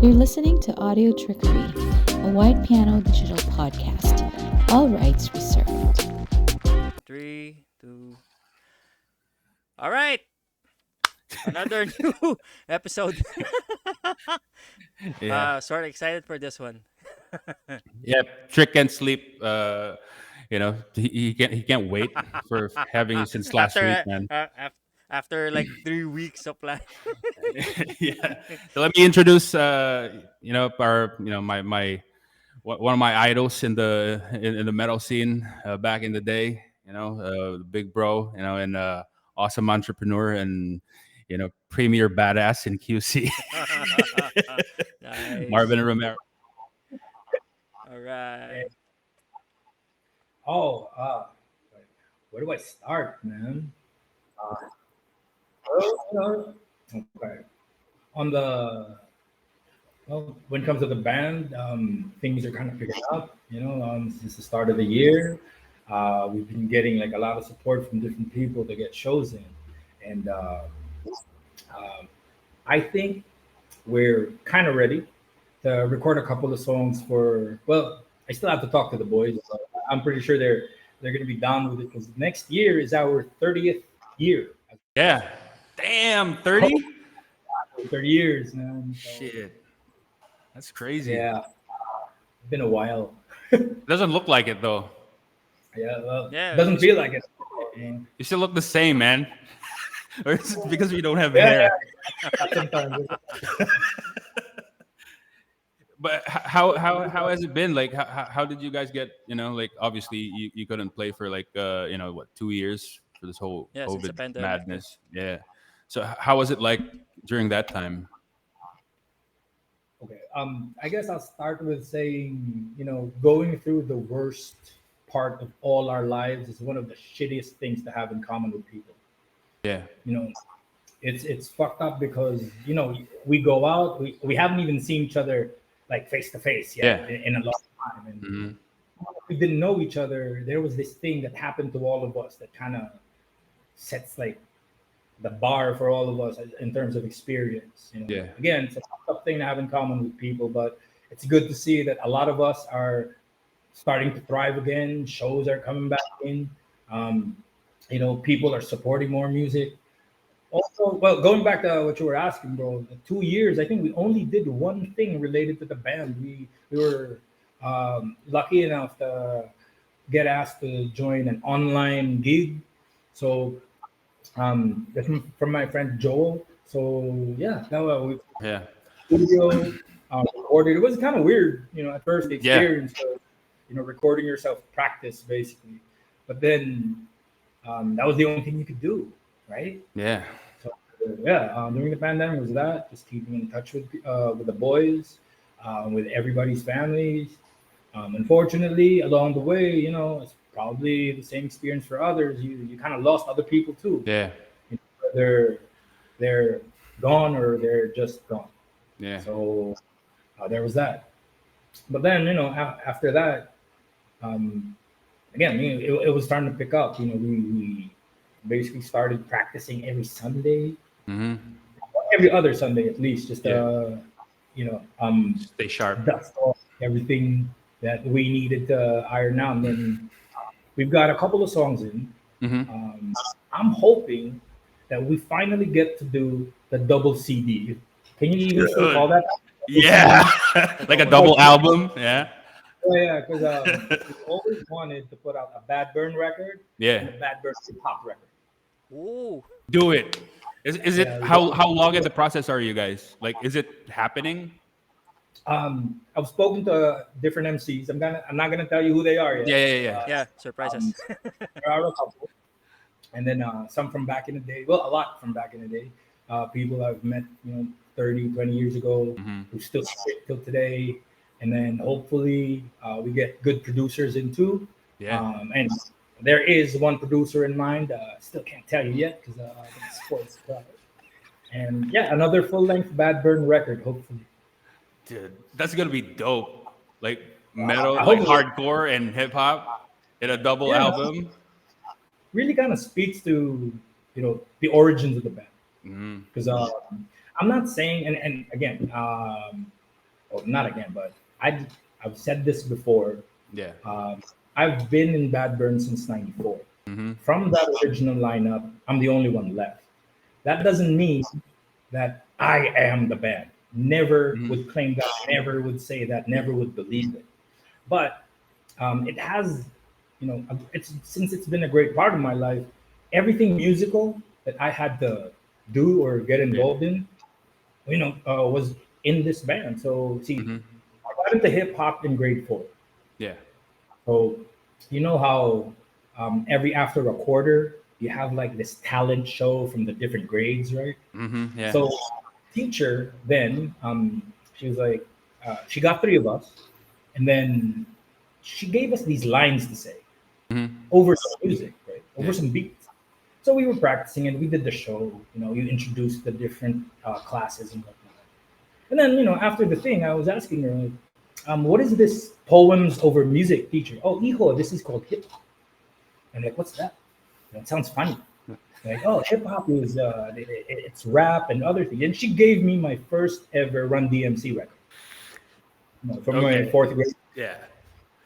You're listening to Audio Trickery, a white piano digital podcast. All rights reserved. 3, 2. All right, another new episode. Yeah. Sort of excited for this one. Yep. Trick can't sleep. He can't wait for having you since last week, after man. after like 3 weeks of plan. Yeah. So let me introduce our my one of my idols in the metal scene back in the day. The big bro. And awesome entrepreneur and premier badass in QC. Nice. Marvin Romero. All right. Hey. Oh, where do I start, man? Uh, okay. On the when it comes to the band, things are kind of picking up. Since the start of the year, we've been getting like a lot of support from different people to get shows in, and um, I think we're kind of ready to record a couple of songs for. Well, I still have to talk to the boys, but I'm pretty sure they're going to be down with it because next year is our 30th year. Yeah. Damn, 30? 30 years, man. So, Shit. That's crazy. yeah, it's been a while. Doesn't look like it though. Yeah, well, Yeah, doesn't it's, feel like it. You You still look the same, man. Or is it because you don't have Yeah, hair? sometimes. But how has it been? Like how did you guys get, like obviously you couldn't play for like 2 years for this whole yeah, since the COVID pandemic. Yeah. madness. Yeah. So how was it like during that time? Okay. I guess I'll start with saying, going through the worst part of all our lives is one of the shittiest things to have in common with people. Yeah. You know, it's fucked up because we go out, we haven't even seen each other like face to face yet Yeah. in a long time, and Hmm. we didn't know each other. There was this thing that happened to all of us that kind of sets like the bar for all of us in terms of experience. Yeah. Again, it's a tough thing to have in common with people, but it's good to see that a lot of us are starting to thrive again. Shows are coming back in. Um, people are supporting more music. Also, well, going back to what you were asking, bro, the 2 years, I think we only did one thing related to the band. We were lucky enough to get asked to join an online gig. So that's from my friend Joel. So yeah, now we Yeah. studio recorded. It was kind of weird, at first the Yeah. experience of recording yourself practice basically, but then that was the only thing you could do, right? Yeah. So yeah, during the pandemic was that just keeping in touch with the boys, with everybody's families. Unfortunately, along the way, it's probably the same experience for others. You kind of lost other people too. Yeah. Whether they're gone or they're just gone. Yeah. So there was that. But then, after that, um, again, it was starting to pick up. We basically started practicing every Sunday, Hmm. every other Sunday at least, just Yeah. you know, um, Stay sharp. dust off everything that we needed to iron out. And then we've got a couple of songs in. Hmm. Um, I'm hoping that we finally get to do the double CD. Can you even still call that? Double Yeah. CD? Like a double album. Yeah. Yeah, because we always wanted to put out a Badburn record and Yeah. a Badburn hip hop record. Ooh. Do it. Is it Yeah, how long in the process are you guys? Like, is it happening? I've spoken to different MCs. I'm not gonna tell you who they are Yeah, yet. yeah, yeah. Yeah, surprises. Um, there are a couple, and then some from back in the day. Well, a lot from back in the day. People I've met, 30, 20 years ago, Hmm. who still stick till today. And then hopefully we get good producers in too. Yeah. And there is one producer in mind. Still can't tell you yet because it's sports. And yeah, another full length Bad Burn record, hopefully. Dude, that's gonna be dope. Like metal, I like hope hardcore and hip hop in a double yeah, album. really kind of speaks to the origins of the band. Hmm. Because I'm not saying, and again, or not again, but I've said this before. Yeah. I've been in Badburn since '94. Mm-hmm. From that original lineup, I'm the only one left. That doesn't mean that I am the band. Never Mm-hmm. would claim that, never would say that, never would believe it. But it has, it's since it's been a great part of my life, everything musical that I had to do or get Yeah. involved in, was in this band. So see, Mm-hmm. I got into hip hop in grade 4. Yeah. So you know how every after a quarter you have like this talent show from the different grades, right? Mm-hmm. Yeah. So teacher then she was like she got 3 of us, and then she gave us these lines to say Mm-hmm. over some music, right? Over Yeah. some beats. So we were practicing and we did the show. You introduced the different classes and whatnot. And then after the thing, I was asking her, like, what is this poems over music, teacher? Oh, hijo, this is called hip hop. I'm like, what's that? It sounds funny. Like, oh, hip hop is it's rap and other things. And she gave me my first ever Run DMC record, from my Okay. 4th grade. Yeah.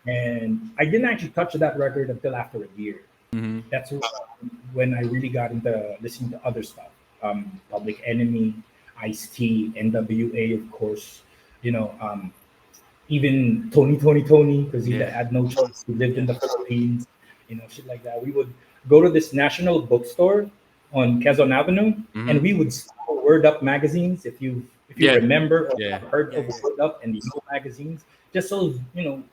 And I didn't actually touch that record until after a year. Mm-hmm. That's when I really got into listening to other stuff. Public Enemy, Ice-T, NWA, of course. Even Tony, because he Yeah. had no choice. He lived in the Philippines, shit like that. We would go to this national bookstore on Quezon Avenue, and we would sell Word Up magazines. If you Yeah. remember or Yeah. have heard Yeah, of yeah. Word Up and these old magazines, just so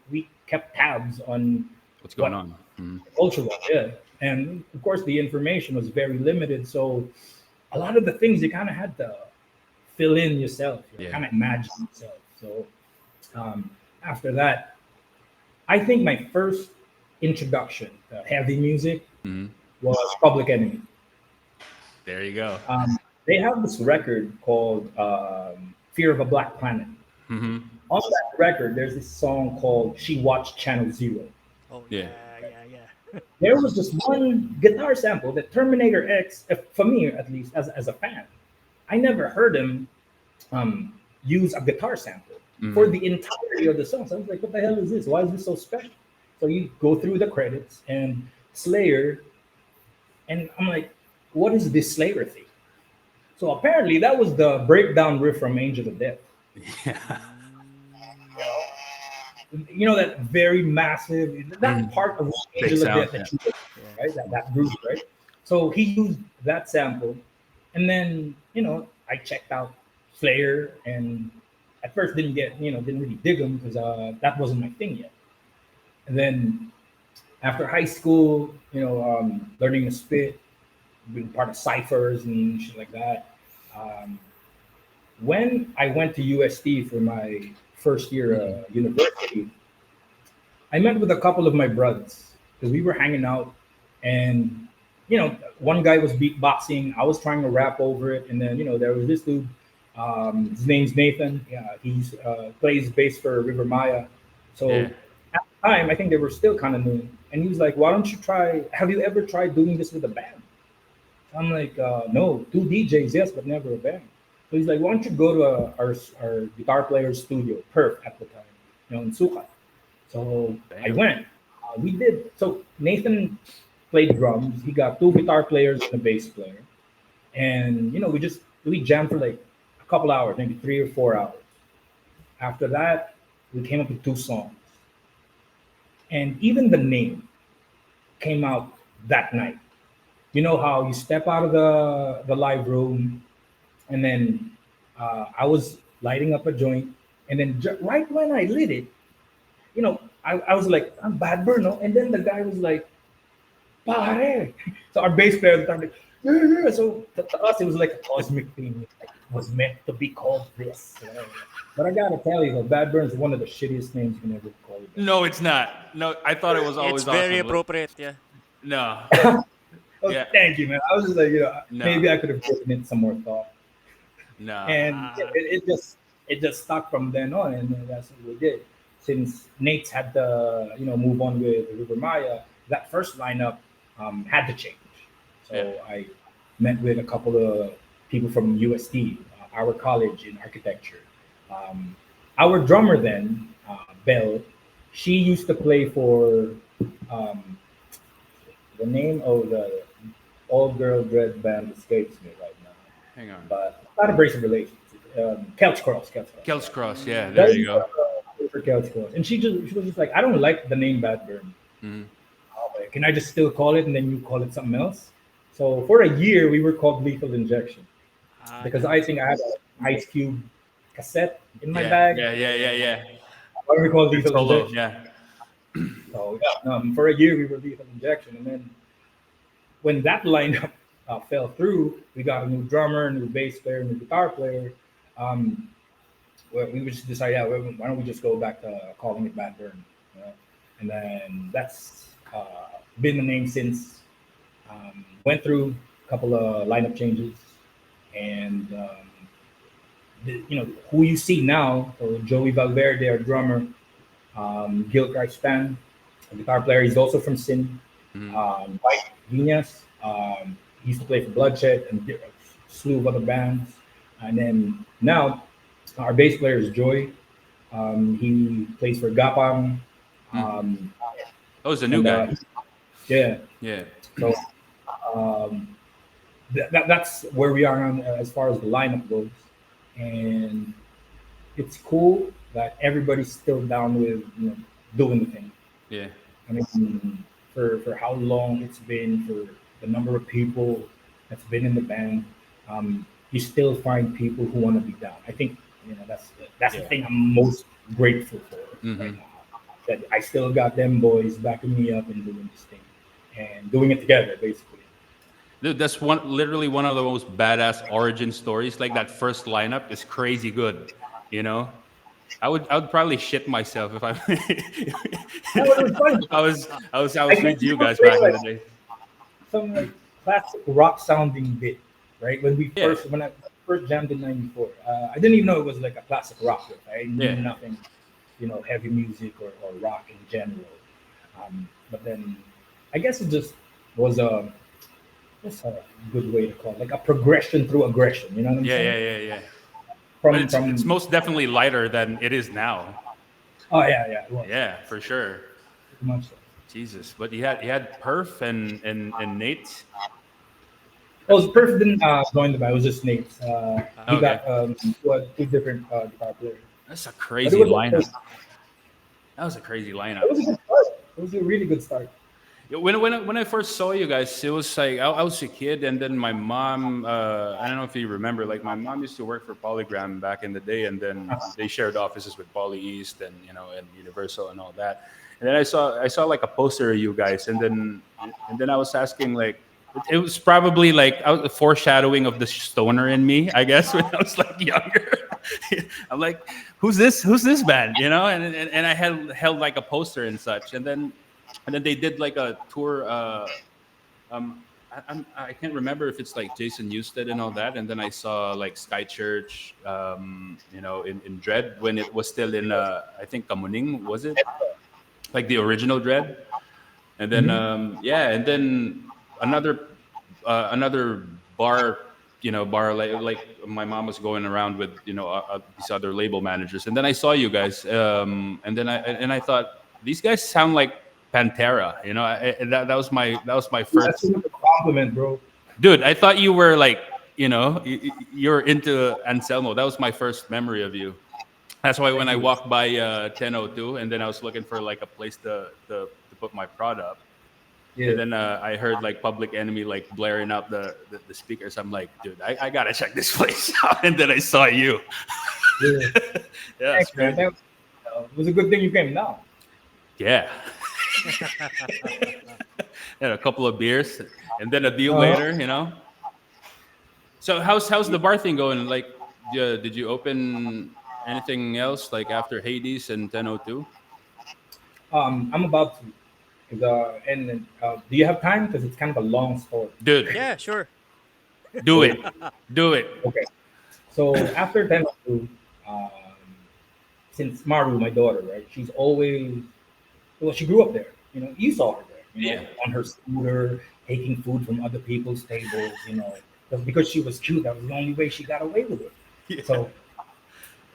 we kept tabs on What's going on? Mm-hmm. culture was, yeah. And of course, the information was very limited, so a lot of the things you kind of had to fill in yourself, Yeah. kind of imagine yourself. So after that, I think my first introduction to heavy music Mm-hmm. was Public Enemy. There you go. They have this record called Fear of a Black Planet. Mm-hmm. On that record, there's this song called She Watched Channel Zero. Oh Yeah. yeah. There was just one guitar sample that Terminator X, for me at least, as a fan, I never heard him use a guitar sample for the entirety of the song. So I was like, what the hell is this? Why is this so special? So you go through the credits and Slayer, and I'm like, what is this Slayer thing? So apparently that was the breakdown riff from Angel of Death. Yeah. That very massive, that part of Big Angel sound, of Death, right? That groove, right? So he used that sample, and then I checked out Slayer, and at first didn't really dig them because that wasn't my thing yet. And then after high school, learning to spit, being part of ciphers and shit like that. When I went to UST for my first year university, I met with a couple of my brothers because we were hanging out, and one guy was beatboxing. I was trying to rap over it, and then there was this dude. His name's Nathan. Yeah, he's plays bass for River Maya. So Yeah. at the time, I think they were still kind of new, and he was like, "Why don't you try? Have you ever tried doing this with a band?" I'm like, "No, 2 DJs, yes, but never a band." So he's like, "Why don't you go to our guitar player's studio, Perf at the time, in Sukat?" So I Damn. went. We did. So Nathan played drums. He got 2 guitar players and a bass player, and we jammed for like a couple hours, maybe 3 or 4 hours. After that, we came up with 2 songs, and even the name came out that night. You know how you step out of the live room, and then I was lighting up a joint, and then right when I lit it, I was like, I'm Badburn, no? And then the guy was like, Pare. So our bass player started, yeah. So to us, it was like a cosmic thing. Like, it was meant to be called this. But I gotta tell you, Badburn is one of the shittiest names you can ever call it. No, it's not. No, I thought it was always It's very awesome. appropriate. Yeah. No. Oh, Yeah. thank you, man. I was just like, No. maybe I could have given it some more thought. No. And it just stuck from then on, and that's what we did. Since Nate's had to move on with River Maya, that first lineup had to change. So Yeah. I met with a couple of people from USD, our college in architecture. our drummer then, Belle, she used to play for um, the name of the all girl dread band escapes me right now, Hang on. but not abrasive relations. Couch Cross, Couch Cross. Kel's Cross. Yeah, there Belle you go. for Couch Cross, and she was just like, I don't like the name Badburn. Mhm. Can I just still call it and then you call it something else? So for a year we were called Lethal Injection because I think I had an Ice Cube cassette in my Yeah, bag. yeah. Why we called Good Lethal solo. Injection? Yeah. So yeah, for a year we were Lethal Injection, and then when that lineup fell through, we got a new drummer, new bass player, new guitar player. Um, we just decided, yeah, why don't we just go back to calling it Badburn? You know? And then that's been the name since. Went through a couple of lineup changes, and who you see now, so Joey Valverde, our drummer, Gil Span, a guitar player. He's also from Sin. Mhm. Mike Vinas, he used to play for Bloodshed and a slew of other bands. And then now, our bass player is Joy. He plays for Gapang. Um, Oh, it's a new and guy. yeah, Yeah. so um, that's where we are as far as the lineup goes. And it's cool that everybody's still down with doing the thing. Yeah. I mean, for how long it's been, for the number of people that's been in the band, you still find people who want to be down. I think that's the thing I'm most grateful for right now. That I still got them boys backing me up and doing this thing and doing it together, basically. Dude, that's literally one of the most badass origin stories. Like that first lineup is crazy good. You know, I would probably shit myself if I That was fun. I was I with guess you you guys could back play in the day. some like classic rock sounding bit, right? Yeah. When I first jammed in '94, I didn't even know it was like a classic rock riff. I knew Yeah. nothing, heavy music or rock in general. But then I guess it just was that's a good way to call it, like a progression through aggression. You know what I'm saying? Yeah. But From it's most definitely lighter than it is now. oh yeah, it was Yeah, for sure. pretty much so. Jesus, but you had Perf and Nate. Oh, Perf didn't join the band. It was just Nate. He Okay. got two different guitar players. That's a But crazy it was lineup. That was a crazy lineup. it was a good start. It was a really good start. Yeah, when I first saw you guys, it was like I was a kid, and then my mom. I don't know if you remember. Like my mom used to work for Polygram back in the day, and then they shared offices with Poly East and and Universal and all that. And then I saw like a poster of you guys, and then I was asking like. It was probably like a foreshadowing of the stoner in me, I guess, when I was like younger. I'm like, who's this band? And I held like a poster and such, and then they did like a tour. I can't remember if it's like Jason Newsted and all that. And then I saw like Sky Church, in Dread when it was still in, I think Kamuning, was it? Like the original Dread. And then, and then another bar, bar like my mom was going around with, these other label managers. And then I saw you guys. And then I thought, these guys sound like Pantera, that was my That's first. a compliment, bro. Dude, I thought you were like, you're into Anselmo. That was my first memory of you. That's why when I walked by 1002, and then I was looking for like a place to put my prod up, Yeah. and then I heard like Public Enemy like blaring out the speakers. I'm like, dude, I gotta check this place out. And then I saw you. Yeah. Yeah, Thanks, man. It was a good thing you came down. yeah. And a couple of beers, and then a deal later, So how's the bar thing going? Like, did you open anything else like after Hades and 1002? I'm about to. Do you have time? Because it's kind of a long story. Dude, Yeah, sure. do it. Okay. So after 1002, since Maru, my daughter, right? She's always she grew up there. You saw her there. Yeah. On her scooter, taking food from other people's tables. Because she was cute. That was the only way she got away with it. Yeah. So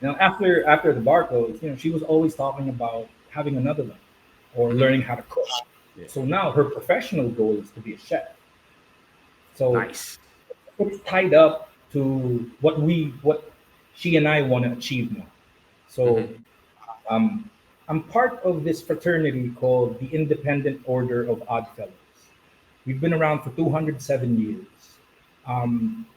After the bar closed, she was always talking about having another one or Mhm. learning how to cook. Yeah. So now her professional goal is to be a chef. So Nice. it's tied up to what she and I want to achieve now. So Mhm. um, I'm part of this fraternity called the Independent Order of Odd Fellows. We've been around for 207 years.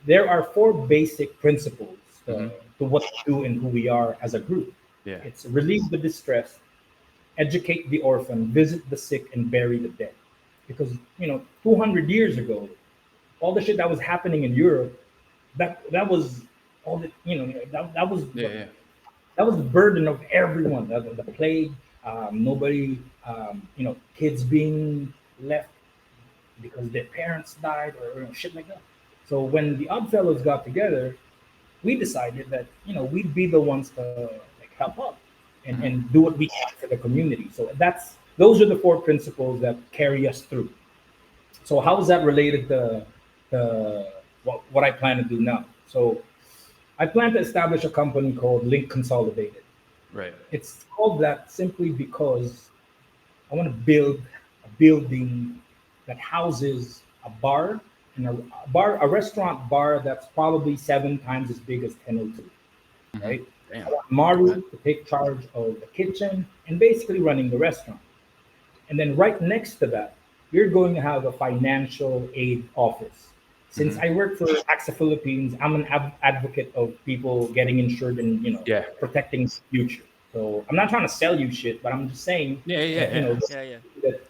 There are four basic principles Mhm. to what we do and who we are as a group. Yeah. It's relieve the distress, educate the orphan, visit the sick, and bury the dead. Because 200 years ago, all the shit that was happening in Europe, that was all the that was Yeah. Yeah. that was the burden of everyone. The plague, nobody, kids being left because their parents died or shit like that. So when the Oddfellows got together, we decided that we'd be the ones to like help out Mhm. and do what we can for the community. So those are the four principles that carry us through. So how is that related to what I plan to do now? So I plan to establish a company called Link Consolidated. Right. It's called that simply because I want to build a building that houses a bar and a restaurant bar that's probably 7 times as big as 1002, Mhm. right? I Damn. want Maru to take charge of the kitchen and basically running the restaurant. And then right next to that, you're going to have a financial aid office. Since Mhm. I work for AXA Philippines, I'm an advocate of people getting insured and Yeah. protecting the future. So I'm not trying to sell you shit, but I'm just saying Yeah. Yeah. that Yeah. Yeah, yeah. that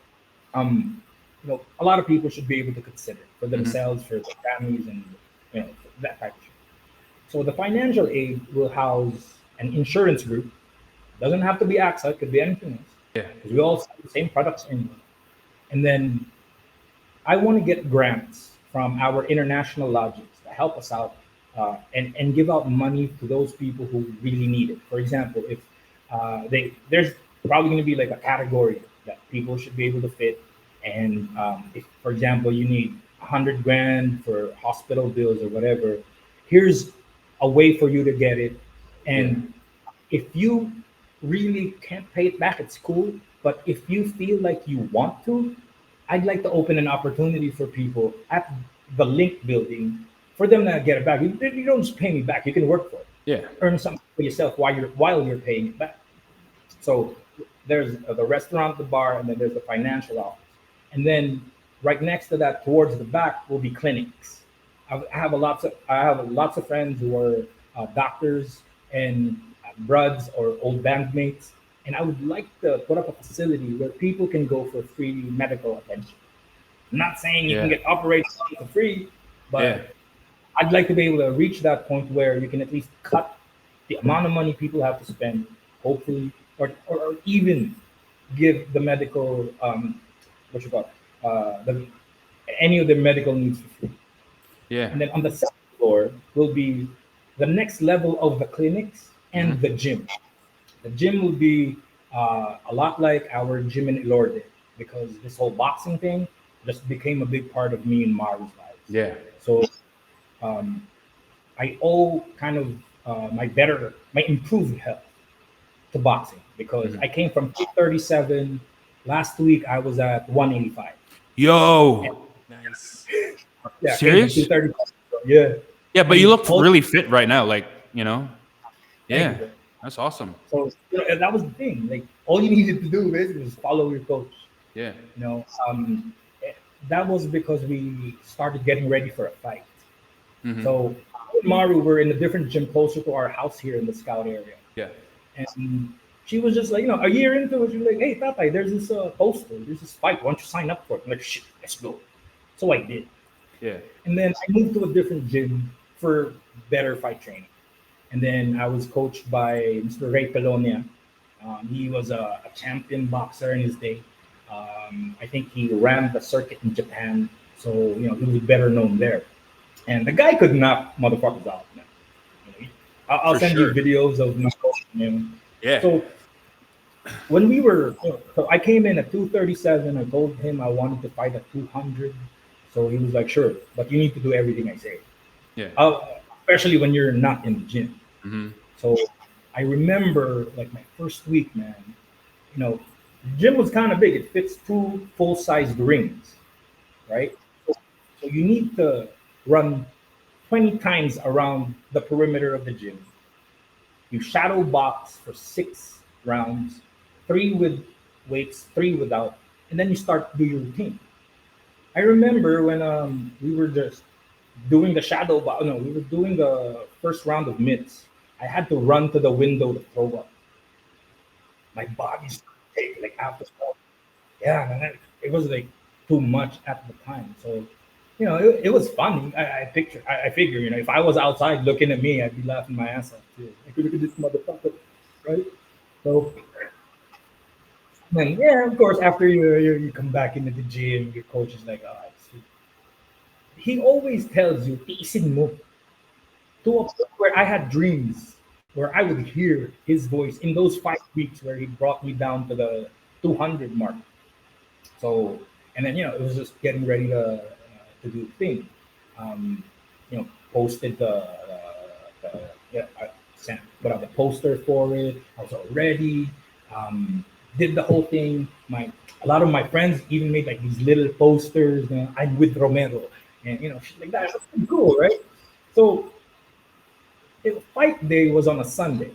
a lot of people should be able to consider for Mhm. themselves, for their families, and that type of shit. So the financial aid will house an insurance group. Doesn't have to be AXA, it could be anything else, Yeah. because we all sell the same products anyway. And then I want to get grants from our international lodges to help us out and give out money to those people who really need it. For example, if there's probably going to be like a category that people should be able to fit, and if, for example, you need 100 grand for hospital bills or whatever, here's a way for you to get it. Yeah. And if you really can't pay it back, it's cool. But if you feel like you want to, I'd like to open an opportunity for people at the Link building for them to get it back. You don't just pay me back. You can work for it, Yeah. earn something for yourself while you're paying it back. So there's the restaurant, the bar, and then there's the financial office. And then right next to that, towards the back, will be clinics. I have lots of friends who are doctors and bruds or old bandmates, and I would like to put up a facility where people can go for free medical attention. I'm not saying you can Yeah. get operated on for free, Yeah. but I'd like to be able to reach that point where you can at least cut the amount of money people have to spend, hopefully, or even give the medical, what you call it, any of the medical needs for free. Yeah. And then on the second floor will be the next level of the clinics and Mhm. the gym. The gym will be a lot like our gym in Ilorde because this whole boxing thing just became a big part of me and Maru's lives. Yeah. So um, I owe kind of my improved health to boxing because Mhm. I came from 237. Last week I was at 185. And Yo. Nice. yeah, I came from Serious? 237. Yeah. Yeah, but you And look really fit right now. Like, thank you, Yeah. bro. That's awesome. So and that was the thing. Like all you needed to do basically was follow your coach. Yeah. You know, eh, that was because we started getting ready for a fight. Mhm. So me and Maru were in a different gym closer to our house here in the Scout area. Yeah. And she was just like, a year into it, she was like, hey, Tatay, there's this poster, there's this fight. Why don't you sign up for it? I'm like, shit, let's go. So I did. Yeah. And then I moved to a different gym for better fight training. And then I was coached by Mr. Ray Pelonia. He was a champion boxer in his day. I think he ran the circuit in Japan. So, he was better known there. And the guy could knock motherfuckers out, man. You know, I'll For send you sure. videos of me coaching him. Yeah. So when we were, so I came in at 237. I told him I wanted to fight at 200. So he was like, sure, but you need to do everything I say, Yeah. uh, especially when you're not in the gym. Mhm. So I remember like my first week, man. You know, the gym was kind of big. It fits two full-sized rings, right? So you need to run 20 times around the perimeter of the gym. You shadow box for 6 rounds, three with weights, three without, and then you start do your routine. I remember when we were just doing the shadow box. No, we were doing the first round of mitts. I had to run to the window to throw up. My body's take like after yeah, man, it was like too much at the time. So, it was fun. I figure, if I was outside looking at me, I'd be laughing my ass off too. Like, look at this motherfucker, right? So, then yeah, of course, after you come back into the gym, your coach is like, oh, he always tells you, tiisin mo, to a point where I had dreams where I would hear his voice in those 5 weeks where he brought me down to the 200 mark. So, and then it was just getting ready to do the thing. Posted yeah, I put out the poster for it. I was all ready. Did the whole thing. A lot of my friends even made like these little posters. I'm with Romero, and shit like that. That's pretty cool, right? So, fight day was on a Sunday,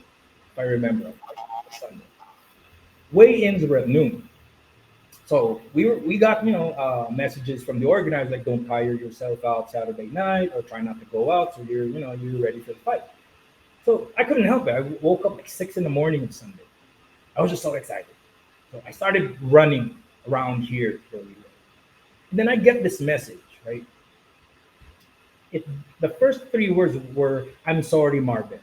if I remember. Sunday. Weigh-ins were at noon. So we got messages from the organizers like don't tire yourself out Saturday night or try not to go out so you're ready for the fight. So I couldn't help it. I woke up like 6 in the morning of Sunday. I was just so excited. So I started running around here. And then I get this message, right? The first 3 words were "I'm sorry, Marben."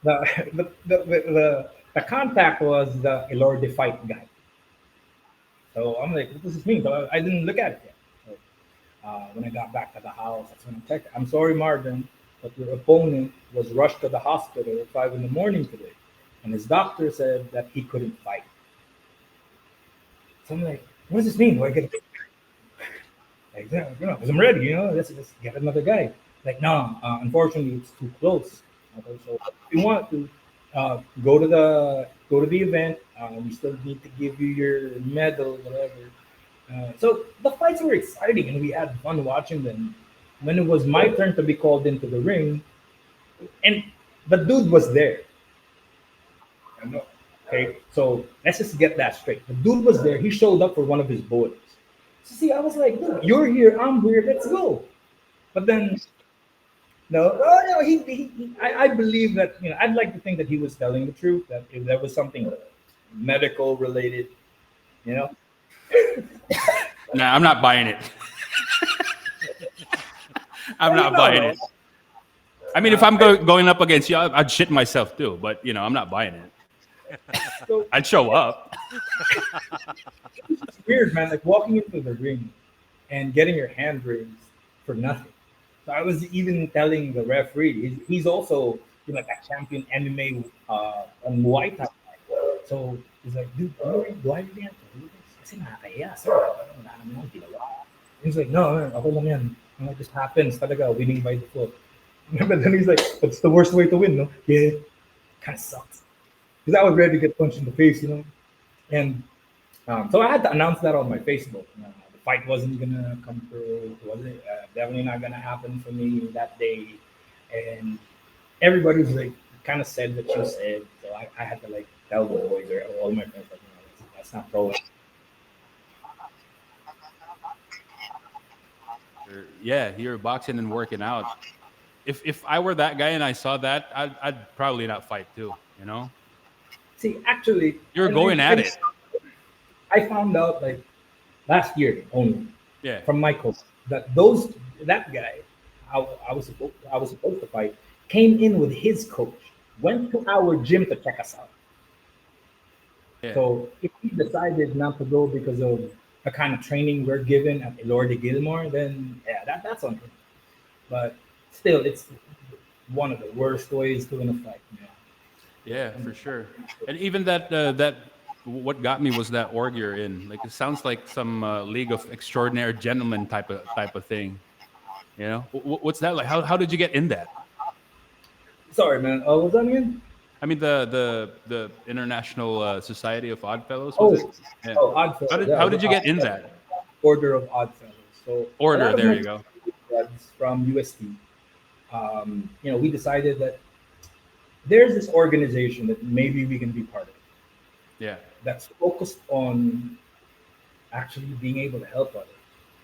The contact was the Elorde fight guy. So I'm like, what does this mean? So I didn't look at it yet. So, when I got back to the house, that's when I checked. I'm sorry, Marvin, but your opponent was rushed to the hospital at 5 in the morning today, and his doctor said that he couldn't fight. So I'm like, what does this mean? Do I get like, because I'm ready, let's get another guy. Like, no, unfortunately, it's too close. Okay, so if you want to go to the event, we still need to give you your medal, whatever. So the fights were exciting, and we had fun watching them. When it was my turn to be called into the ring, and the dude was there. I know. Okay, so let's just get that straight. The dude was there. He showed up for one of his boys. So see, I was like, look, you're here, I'm here, let's go. But then, no, no, I believe that, I'd like to think that he was telling the truth, that if there was something medical related, you know. Nah, I'm not buying it. I'm not buying it. I mean, if I'm going up against you, I'd shit myself too. But I'm not buying it. So, I'd show up. it's weird, man. Like walking into the ring and getting your hand raised for nothing. So I was even telling the referee, he's also like a champion MMA on Muay Thai. So he's like, dude, do I really have to do this? Kasi nakakaya, sir. Wala naman akong ginawa. He's like, no, ako lang yan. It just happens talaga, winning by default. But then he's like, that's the worst way to win, no? Yeah, kind of sucks. Because I was ready to get punched in the face, And so I had to announce that on my Facebook. The fight wasn't gonna come through. It wasn't definitely not gonna happen for me that day. And everybody was like, kind of said what you said. So I had to like tell the boys or all my friends, like, that's not pro. Yeah, you're boxing and working out. If I were that guy and I saw that, I'd probably not fight too. See, actually, You're going at it. I found out like last year only. Yeah. From my coach that that guy I was supposed to fight came in with his coach, went to our gym to check us out. Yeah. So if he decided not to go because of the kind of training we're given at Elorde Gilmore, then yeah, that's on him. But still, it's one of the worst ways to win a fight. Yeah, for sure. And even that what got me was that org you're in. Like it sounds like some League of Extraordinary Gentlemen type of thing. What's that like? How did you get in that? Sorry, man. What's that again? I mean the International Society of Oddfellows, was Oh, it? Yeah. Oddfellows. Yeah, How did you get in that Order of Oddfellows. So a order? lot of There my you go. friends from UST, we decided that there's this organization that maybe we can be part of Yeah. that's focused on actually being able to help others.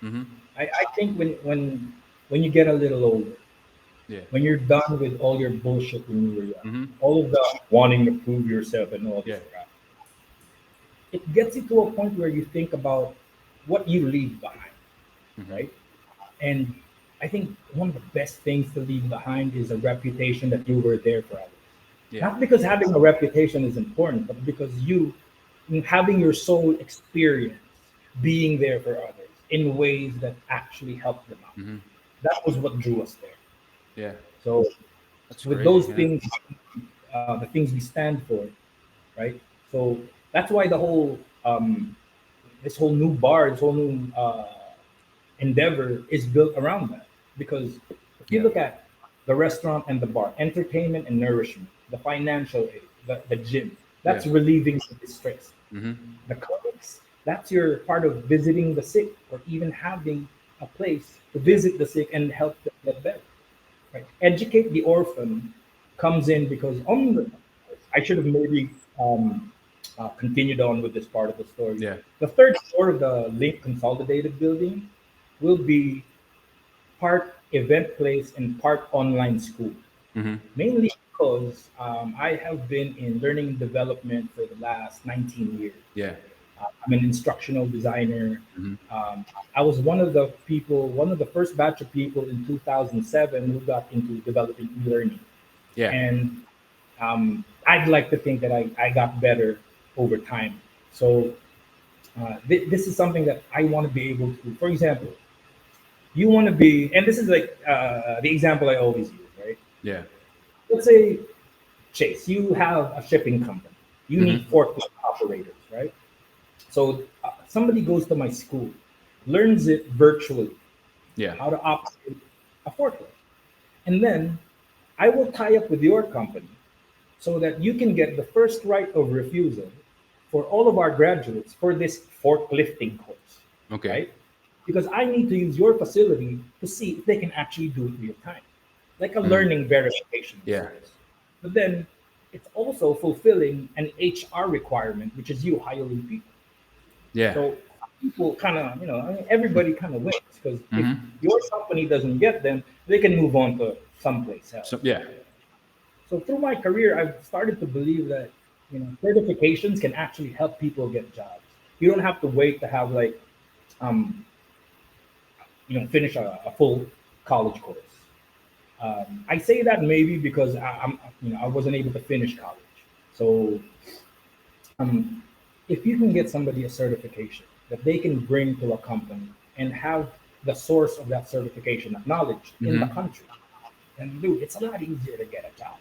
Mm-hmm. I think when you get a little older, Yeah. when you're done with all your bullshit when you were young, Mm-hmm. all of the wanting to prove yourself and all this Yeah. crap, it gets you to a point where you think about what you leave behind, Mm-hmm. right? And I think one of the best things to leave behind is a reputation that you were there for others. Yeah. Not because having a reputation is important, but because you having your soul experience being there for others in ways that actually help them out. Mm-hmm. That was what drew us there. Yeah. So That's with great. those Yeah. things, the things we stand for, right? So that's why the whole this whole new bar, this whole new endeavor is built around that. Because if you Yeah. look at the restaurant and the bar, entertainment and nourishment, the financial aid, the gym, Yeah. that's relieving the distress. Mm-hmm. The clinics, that's your part of visiting the sick or even having a place to Yeah. visit the sick and help them get better. Right? Educate the orphan comes in because on the, I should have maybe continued on with this part of the story. Yeah. The third floor of the Link Consolidated building will be part event place and part online school. Mm-hmm. Mainly because I have been in learning and development for the last 19 years. Yeah. I'm an instructional designer. Mm-hmm. I was one of the people, one of the first batch of people in 2007 who got into developing e-learning. Yeah. And I'd like to think that I got better over time. So this is something that I want to be able to, for example, you want to be, and this is like the example I always use, right? Yeah. Let's say, Chase, you have a shipping company. You need Mm-hmm. forklift operators, right? So somebody goes to my school, learns it virtually, Yeah. how to operate a forklift. And then I will tie up with your company so that you can get the first right of refusal for all of our graduates for this forklifting course, Okay. right? Because I need to use your facility to see if they can actually do it real time, like a Mm-hmm. learning verification Yeah. service. But then it's also fulfilling an HR requirement, which is you hiring people. Yeah. So people kind of, I mean, everybody kind of wins because if Mm-hmm. your company doesn't get them, they can move on to someplace else. So yeah. So through my career, I've started to believe that certifications can actually help people get jobs. You don't have to wait to have like um, finish a full college course. I say that maybe because I wasn't able to finish college. So um, if you can get somebody a certification that they can bring to a company and have the source of that certification acknowledged in the Mm-hmm. country, then dude, it's a lot easier to get a job.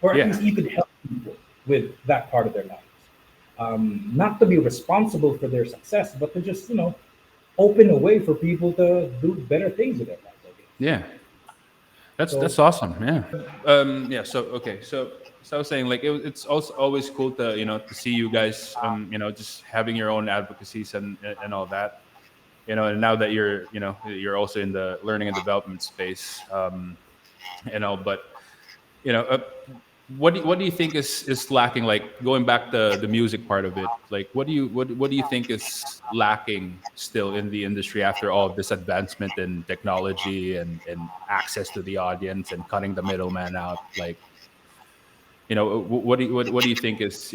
Or at Yeah. least you could help people with that part of their lives. Not to be responsible for their success, but to just, open a way for people to do better things with their lives, I guess. Yeah. That's So, awesome. Yeah. Yeah. So okay. So I was saying, like, it's also always cool to to see you guys just having your own advocacies and all that. And now that you're also in the learning and development space, but you know uh, what do you think is lacking, like going back to the music part of it, like what do you think is lacking still in the industry after all of this advancement in technology and access to the audience and cutting the middleman out, like what do you think is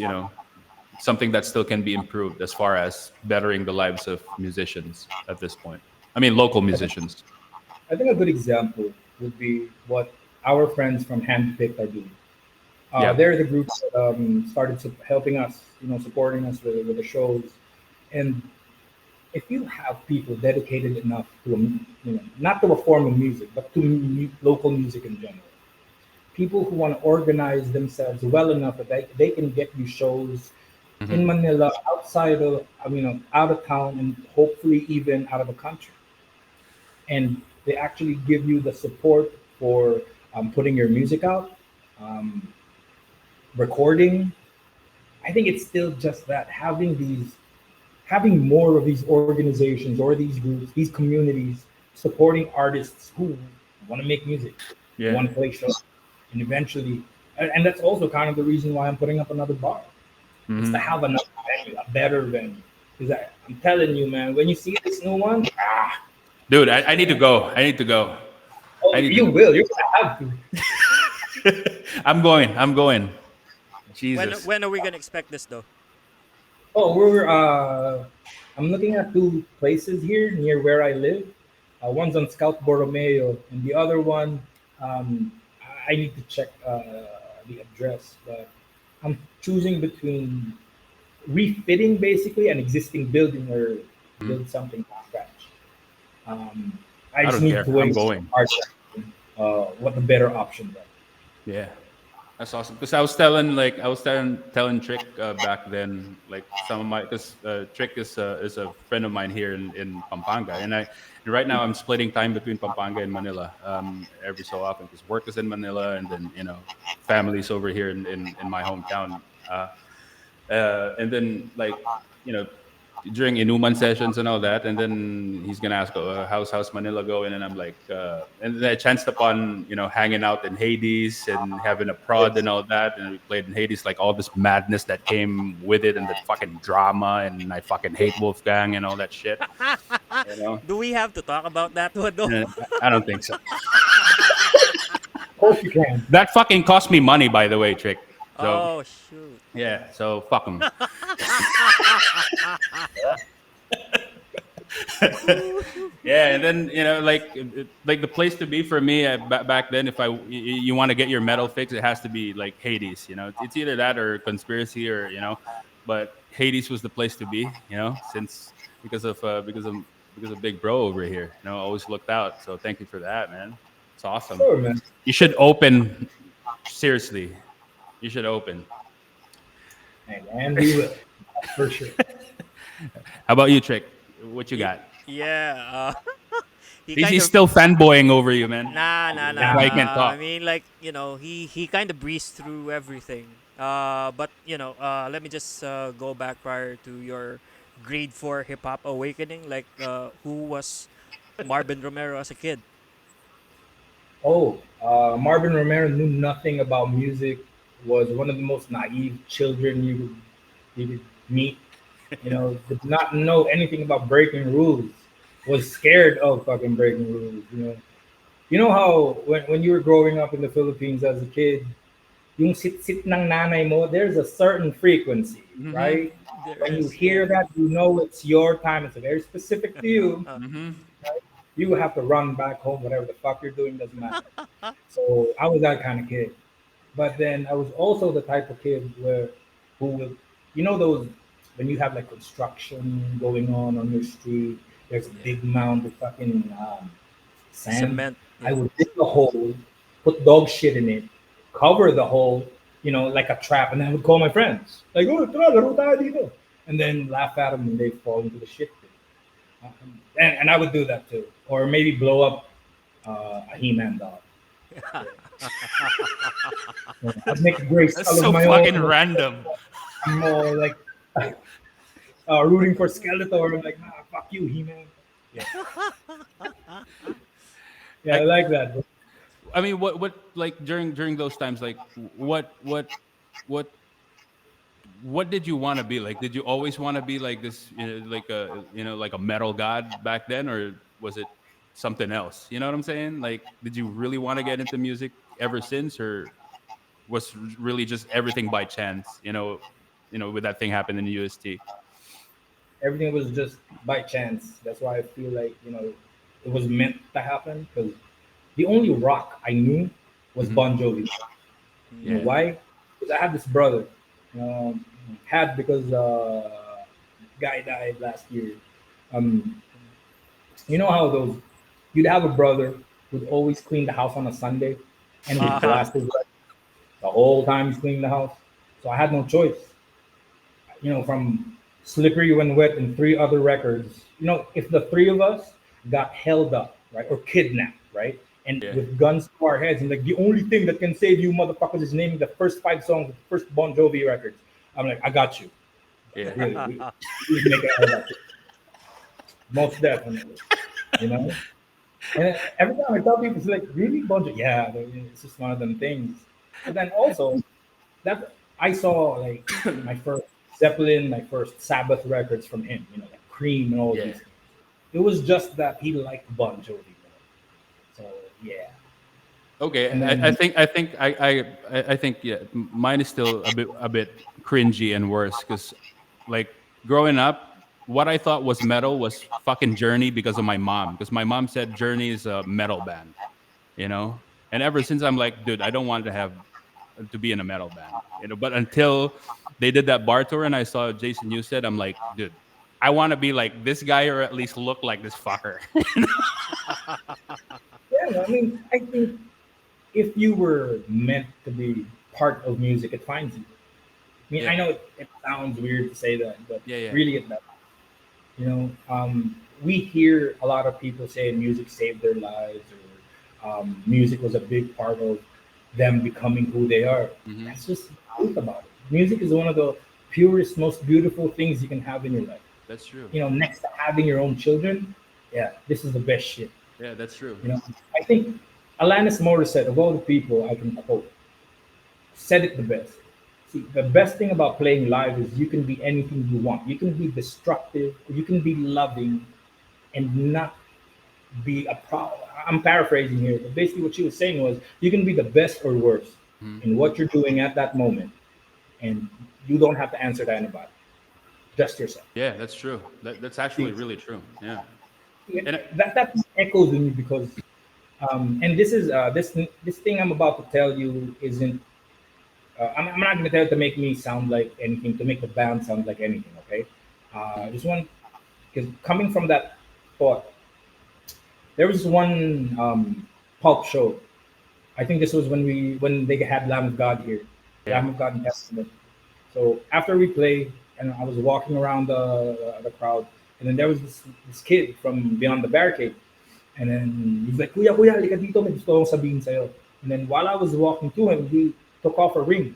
something that still can be improved as far as bettering the lives of musicians at this point? I mean, local musicians. I think a good example would be what our friends from Handpicked are doing. Yeah. They're the group that started helping us, supporting us with the shows. And if you have people dedicated enough to, not to a form of music, but to local music in general, people who want to organize themselves well enough that they can get you shows in Hmm. Manila, outside of, out of town, and hopefully even out of the country. And they actually give you the support for putting your music out. um, recording. I think it's still just that having more of these organizations or these groups, these communities supporting artists who want to make music, who Yeah. want to play shows, and eventually, and that's also kind of the reason why I'm putting up another bar. It's to Hmm. have another venue, a better venue. Because I'm telling you, man, when you see this new one, Dude, I need to go. I need to go. oh, I need to you go. will. You're gonna have to. I'm going. I'm going. When Jesus. when are we gonna expect this though? Oh, I'm looking at two places here near where I live. One's on Scout Borromeo, and the other one, um, I need to check the address, but I'm choosing between refitting basically an existing building or Mhm. build something from scratch. Um, I I just don't need care. to I'm wait going. what the better options are. Yeah. That's awesome. Because I was telling Trick back then, like some of my, because Trick is a friend of mine here in Pampanga, and right now I'm splitting time between Pampanga and Manila every so often because work is in Manila, and then family's over here in my hometown, and then like you know during Inuman sessions and all that, and then he's gonna ask, how's Manila going?" And I'm like, and then I chanced upon hanging out in Hades and having a prod and all that, and we played in Hades, like all this madness that came with it, and the fucking drama, and I fucking hate Wolfgang and all that shit, you know. Do we have to talk about that one though? And I don't think so. Of course you can. That fucking cost me money, by the way, Trick. So Oh shoot. yeah, so fuck him. Yeah, and then like the place to be for me back then, if you want to get your metal fix, it has to be like Hades. It's either that or Conspiracy, or but Hades was the place to be. Since because of Big Bro over here. Always looked out. So thank you for that, man. It's awesome. Sure, man. You should open. Seriously, you should open. And we will, for sure. How about you, Trick? What you got? Yeah. He He's, kind he's of still fanboying over you, man. nah nah That's why he can't nah. I talk. mean, like he kind of breezed through everything. But let me just go back prior to your grade 4 hip hop awakening. Like, who was Marben Romero as a kid? Oh, Marvin Romero knew nothing about music. Was one of the most naive children you could meet. Did not know anything about breaking rules. Was scared of fucking breaking rules. You know how when you were growing up in the Philippines as a kid, yung sit-sit ng nanay mo, there's a certain frequency, Mm-hmm. right? There When you is, yeah. hear that, you know it's your time. It's very specific to you. Mm-hmm. You have to run back home. Whatever the fuck you're doing doesn't matter. So I was that kind of kid. But then I was also the type of kid who will, those when you have like construction going on your street, there's a Yeah. big mound of fucking sand. Cement. I Yeah. would dig a hole, put dog shit in it, cover the hole, like a trap, and then I would call my friends, like, oh, tara, laro tayo dito. And then laugh at them when they fall into the shit pit. And I would do that too. Or maybe blow up a He-Man doll. Yeah, I'd make a gray That's skull of so my fucking own. random. I'm more like rooting for Skeletor. I'm like, nah, fuck you, He-Man. Yeah, yeah, I Like, like that. Bro. I mean, what like during those times, like what what did you want to be? Like, did you always want to be like this, like a metal god back then, or was it something else? You know what I'm saying? Like, did you really want to get into music ever since, or was really just everything by chance? With that thing happened in the UST. Everything was just by chance. That's why I feel like it was meant to happen. Because the only rock I knew was Hmm. Bon Jovi. You know Yeah. why? Because I had this brother. Um, had because guy died last year. Um, you know how those you'd have a brother who'd always clean the house on a Sunday, and he'd Uh-huh. blast his record the whole time he's cleaning the house. So I had no choice. From Slippery When Wet and three other records. If the three of us got held up, right, or kidnapped, right, and Yeah. with guns to our heads, and like the only thing that can save you motherfuckers is naming the first 5 songs of the first Bon Jovi records. I'm like, I got you. Yeah. Really, we would make it out of that. Most definitely, you know. And every time I tell people, it's like, really, Bon Jovi? Yeah, it's just one of them things. But then also, that I saw like my first Zeppelin, my first Sabbath records from him, like Cream and all Yeah. these things. It was just that he liked Bon Jovi. So yeah. Okay, And I think yeah, mine is still a bit cringy and worse because, like, growing up, what I thought was metal was fucking Journey because of my mom. Because my mom said Journey is a metal band, you know. And ever since I'm like, dude, I don't want to be in a metal band, you know. But until they did that bar tour and I saw Jason Newsted, I'm like, dude, I want to be like this guy or at least look like this fucker. yeah, I mean, I think if you were meant to be part of music, it finds you. I mean, Yeah, I know it sounds weird to say that, but yeah, yeah. really it does. We hear a lot of people say music saved their lives, or music was a big part of them becoming who they are. Hmm. That's just the truth about it. Music is one of the purest, most beautiful things you can have in your life. That's true. Next to having your own children, yeah, this is the best shit. Yeah, that's true. I think Alanis Morissette, of all the people I can quote, said it the best. See, the best thing about playing live is you can be anything you want. You can be destructive, you can be loving, and not be a problem. I'm paraphrasing here, but basically what she was saying was you can be the best or worst Mhm. in what you're doing at that moment, and you don't have to answer to anybody, just yourself. Yeah, that's true. That's actually See, really true. Yeah. And that echoes in me because, and this is this thing I'm about to tell you isn't. I'm not going to tell it to make me sound like anything, to make the band sound like anything. Okay, I just want, because coming from that thought, there was one pulp show. I think this was when they had Lamb of God here, yeah. Lamb of God and Testament. So after we played, and I was walking around the crowd, and then there was this kid from beyond the barricade, and then he's like, "Kuya, kuya, halika dito, may gusto akong sabihin sa'yo." And then while I was walking to him, he took off a ring,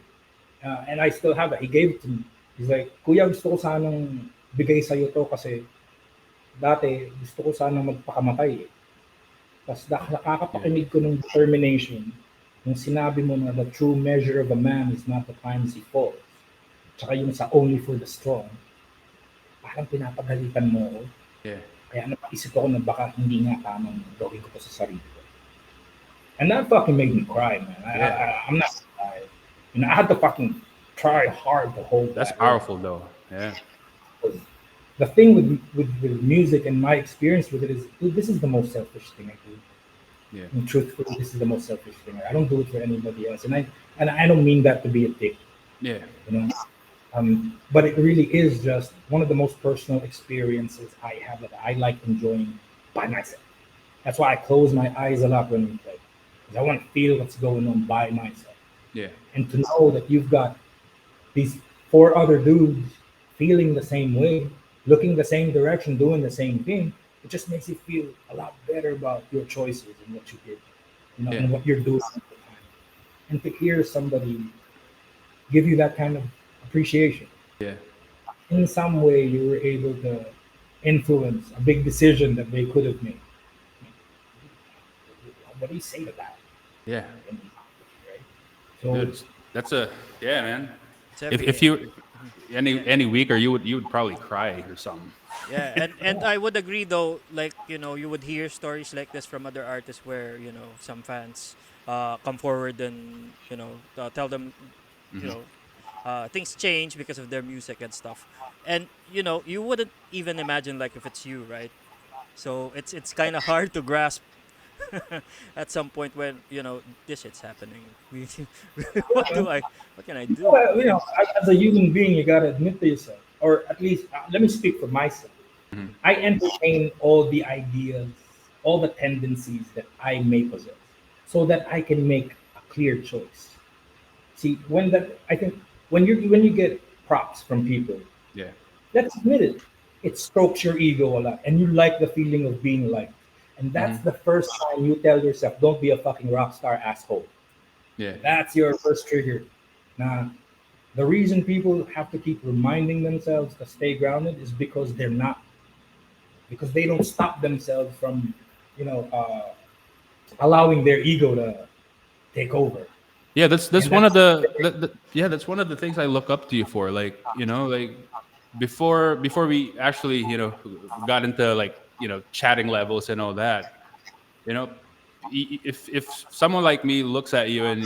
and I still have it. He gave it to me. He's like, "Kuya, gusto ko sanang bigay sa'yo to kasi dati gusto ko sanang magpakamatay eh. Tapos Yeah. nakakapakinig ko ng determination nung sinabi mo na the true measure of a man is not the times he falls. Tsaka yung sa only for the strong, parang pinapagalitan mo ako. Yeah. Kaya napaisip ako na baka hindi nga tamang gawin ko to sa sarili ko. And that fucking made me cry, man. Yeah. I'm not I, I had to fucking try hard to hold That's that in. powerful though. Yeah. The thing with music and my experience with it is, dude, this is the most selfish thing I do. Yeah. And truthfully, this is the most selfish thing. I don't do it for anybody else, and I don't mean that to be a dick, Yeah. you know. But it really is just one of the most personal experiences I have that I like enjoying by myself. That's why I close my eyes a lot when we play, because I want to feel what's going on by myself, Yeah. and to know that you've got these 4 other dudes feeling the same way, looking the same direction, doing the same thing. It just makes you feel a lot better about your choices and what you did, Yeah. and what you're doing at the time. And to hear somebody give you that kind of appreciation, Yeah. in some way you were able to influence a big decision that they could have made. What do you say to that? Yeah. Right? So Dude, that's a yeah, man. It's If you any weaker, you would probably cry or something. Yeah, and I would agree though. Like you would hear stories like this from other artists where some fans come forward and tell them you Hmm. know things change because of their music and stuff, and you wouldn't even imagine like if it's you, right? So it's kind of hard to grasp at some point when this shit's happening. What do I what can I do? well, as a human being, you gotta admit to yourself, or at least let me speak for myself. Hmm. I entertain all the ideas, all the tendencies that I may possess, so that I can make a clear choice. See, I think when you get props from people, Yeah. let's admit it, it strokes your ego a lot, and you like the feeling of being liked. And that's Mm-hmm. the first time you tell yourself, don't be a fucking rock star asshole. Yeah. That's your first trigger. Now, the reason people have to keep reminding themselves to stay grounded is because they're not, because they don't stop themselves from, you know, allowing their ego to take over. Yeah, that's And one of that's yeah, that's one of the things I look up to you for. Like, like before we actually, got into like, chatting levels and all that, you know, if someone like me looks at you and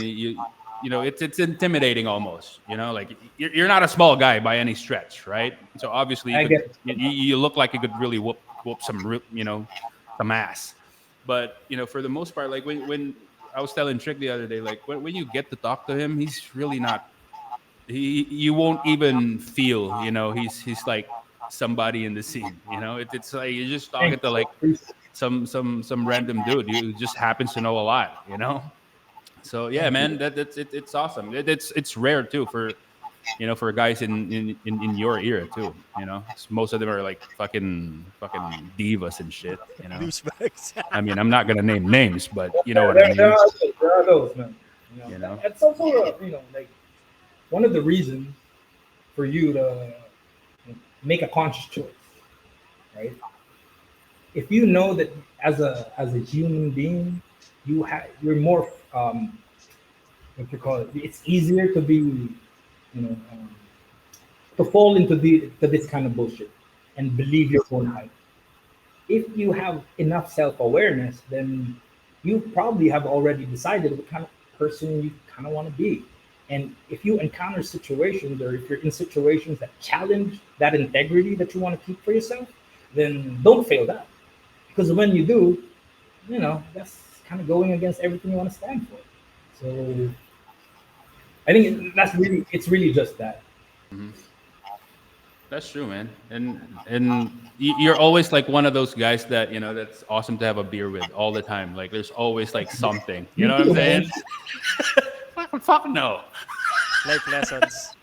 it's intimidating almost, like you're not a small guy by any stretch, right? So obviously I get you look like you could really whoop some some ass. But for the most part, like when I was telling Trick the other day, like when you get to talk to him, he's really not. You won't even feel, he's like somebody in the scene. It's like you're just talking thanks. to I like appreciate some random dude who just happens to know a lot. So yeah, Thank man, you. it's awesome. It's rare too for guys in your era too. 'Cause most of them are like fucking divas and shit. Douchebags. I mean, I'm not gonna name names, but you know There, what I there mean. are those, there are those, man. You know. That's also like one of the reasons for you to make a conscious choice, right? If you know that as a human being, you're more what you call it. It's easier to be, to fall into this kind of bullshit and believe your own hype. If you have enough self-awareness, then you probably have already decided what kind of person you kind of want to be. And if you encounter situations, or if you're in situations that challenge that integrity that you want to keep for yourself, then don't fail that. Because when you do, that's kind of going against everything you want to stand for. So I think it's really just that. Mhm. That's true, man. And you're always like one of those guys that that's awesome to have a beer with all the time. Like there's always like something. You You know what I'm too, man. saying? Fuck no. Life lessons.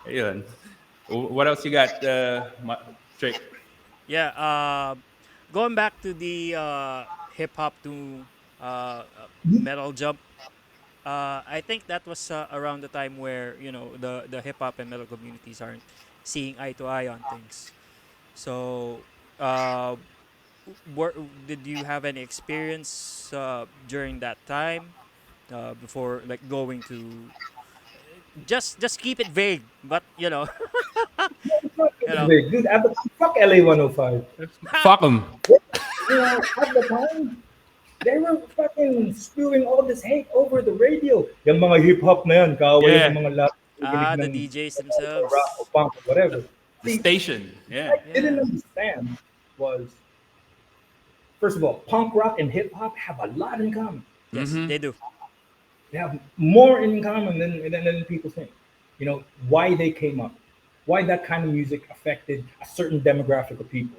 Ayun. What else you got, Trick? Yeah. Going back to the hip hop to metal jump. I think that was around the time where the hip hop and metal communities aren't seeing eye to eye on things. So, uh, were, did you have any experience during that time before like going to just keep it vague, but It's not you really know, big. Dude, at the fuck LA 105. Fuck them. At the time, they were fucking spewing all this hate over the radio. Yung mga hip-hop na yan, kaaway Yeah, ng mga lahat nakikinig the ng DJs rock o themselves. punk or whatever. the See, station. Yeah. what I didn't Yeah. understand was, first of all, punk rock and hip-hop have a lot in common. Yes, Mm-hmm. they do. They have more in common than people think. Why they came up, why that kind of music affected a certain demographic of people,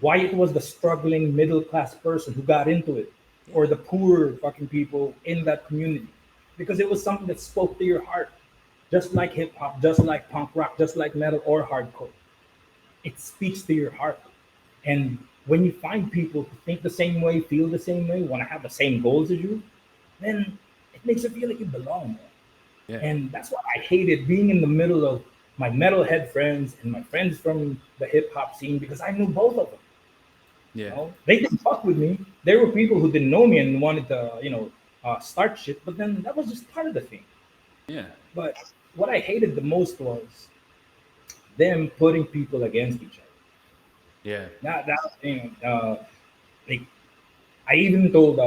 why it was the struggling middle class person who got into it, Yeah. or the poor fucking people in that community, because it was something that spoke to your heart, just like hip hop, just like punk rock, just like metal or hardcore. It speaks to your heart. And when you find people who think the same way, feel the same way, want to have the same goals as you, then it makes you feel like you belong there. Yeah. And that's why I hated being in the middle of my metalhead friends and my friends from the hip hop scene, because I knew both of them. Yeah. They didn't fuck with me. There were people who didn't know me and wanted to, start shit, but then that was just part of the thing. Yeah. But what I hated the most was them putting people against each other. Yeah. Like I even told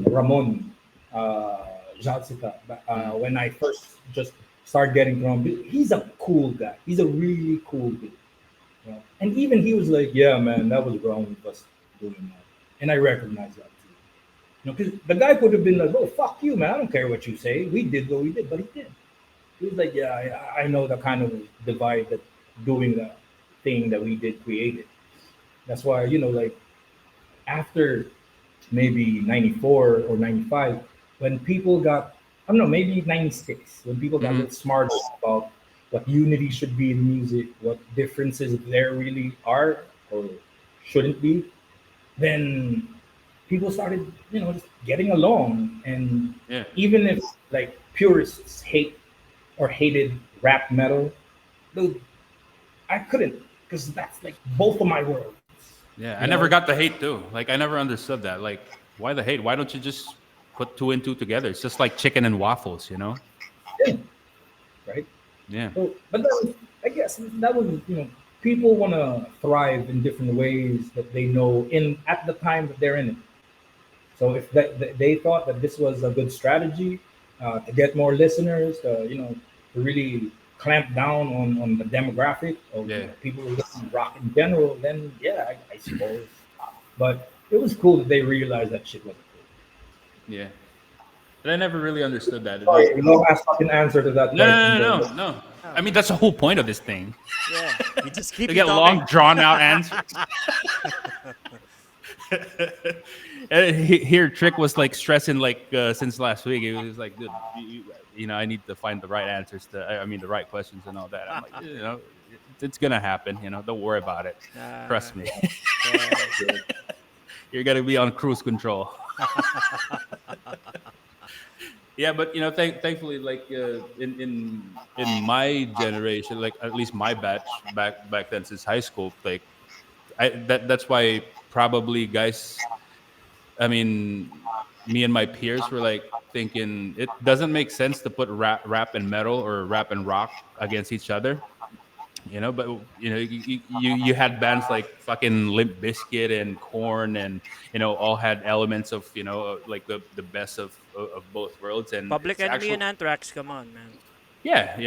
Ramon Jalsita Mm. when I first just started getting to know him. He's a cool guy. He's a really cool dude. And even he was like, "Yeah, man, that was wrong with us doing that," and I recognize that too. Because the guy could have been like, "Oh, fuck you, man. I don't care what you say. We did what we did," but he did. He was like, "Yeah, I know the kind of divide that doing the thing that we did created." That's why, like after maybe 94 or 95, when people got, I don't know, maybe 96, when people got a Mm. little smarter about what unity should be in music, what differences there really are, or shouldn't be, then people started, just getting along. And Yeah. even if like purists hated rap metal, dude, I couldn't, because that's like both of my worlds. Yeah. You I never know, got the hate too. Like I never understood that. Like, why the hate? Why don't you just put two and two together? It's just like chicken and waffles, you know? yeah, right? Yeah. So, but that was, I guess, that was, people want to thrive in different ways that they know in at the time that they're in it. So if they thought that this was a good strategy to get more listeners, to really clamp down on the demographic of Yeah. people who listen to rock in general, then yeah, I suppose. But it was cool that they realized that shit wasn't cool. Yeah. But I never really understood that. It, like, Sorry, long ass fucking answer to that no, question, no, no, bro. no, But no. Oh, I mean, that's the whole point of this thing. yeah. We just keep To you get talking. long, drawn out answers. And here, Trick was like stressing like since last week. He was like, dude, I need to find the right answers to, I mean, the right questions and all that. I'm like, it's gonna happen. Don't worry about it. Uh, Trust me. yeah. You're gonna be on cruise control. Yeah, but thankfully, like in my generation, like at least my batch back then since high school, like that's why probably guys. I mean, me and my peers were like thinking it doesn't make sense to put rap and metal or rap and rock against each other. But you had bands like fucking Limp Bizkit and Corn, and all had elements of like the best of both worlds, and Public it's Enemy actually and Anthrax, come on, man. yeah,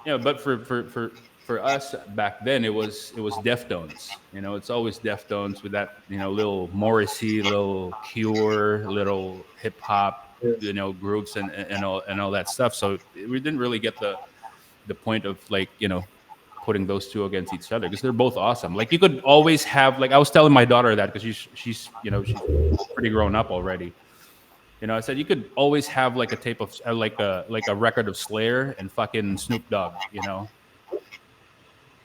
yeah, but for us back then it was Deftones. It's always Deftones with that little Morrissey, little Cure, little hip hop yeah. groups and all that stuff. So we didn't really get the point of like putting those two against each other because they're both awesome. Like you could always have, like I was telling my daughter that because she's pretty grown up already. I said you could always have like a tape of like a record of Slayer and fucking Snoop Dogg.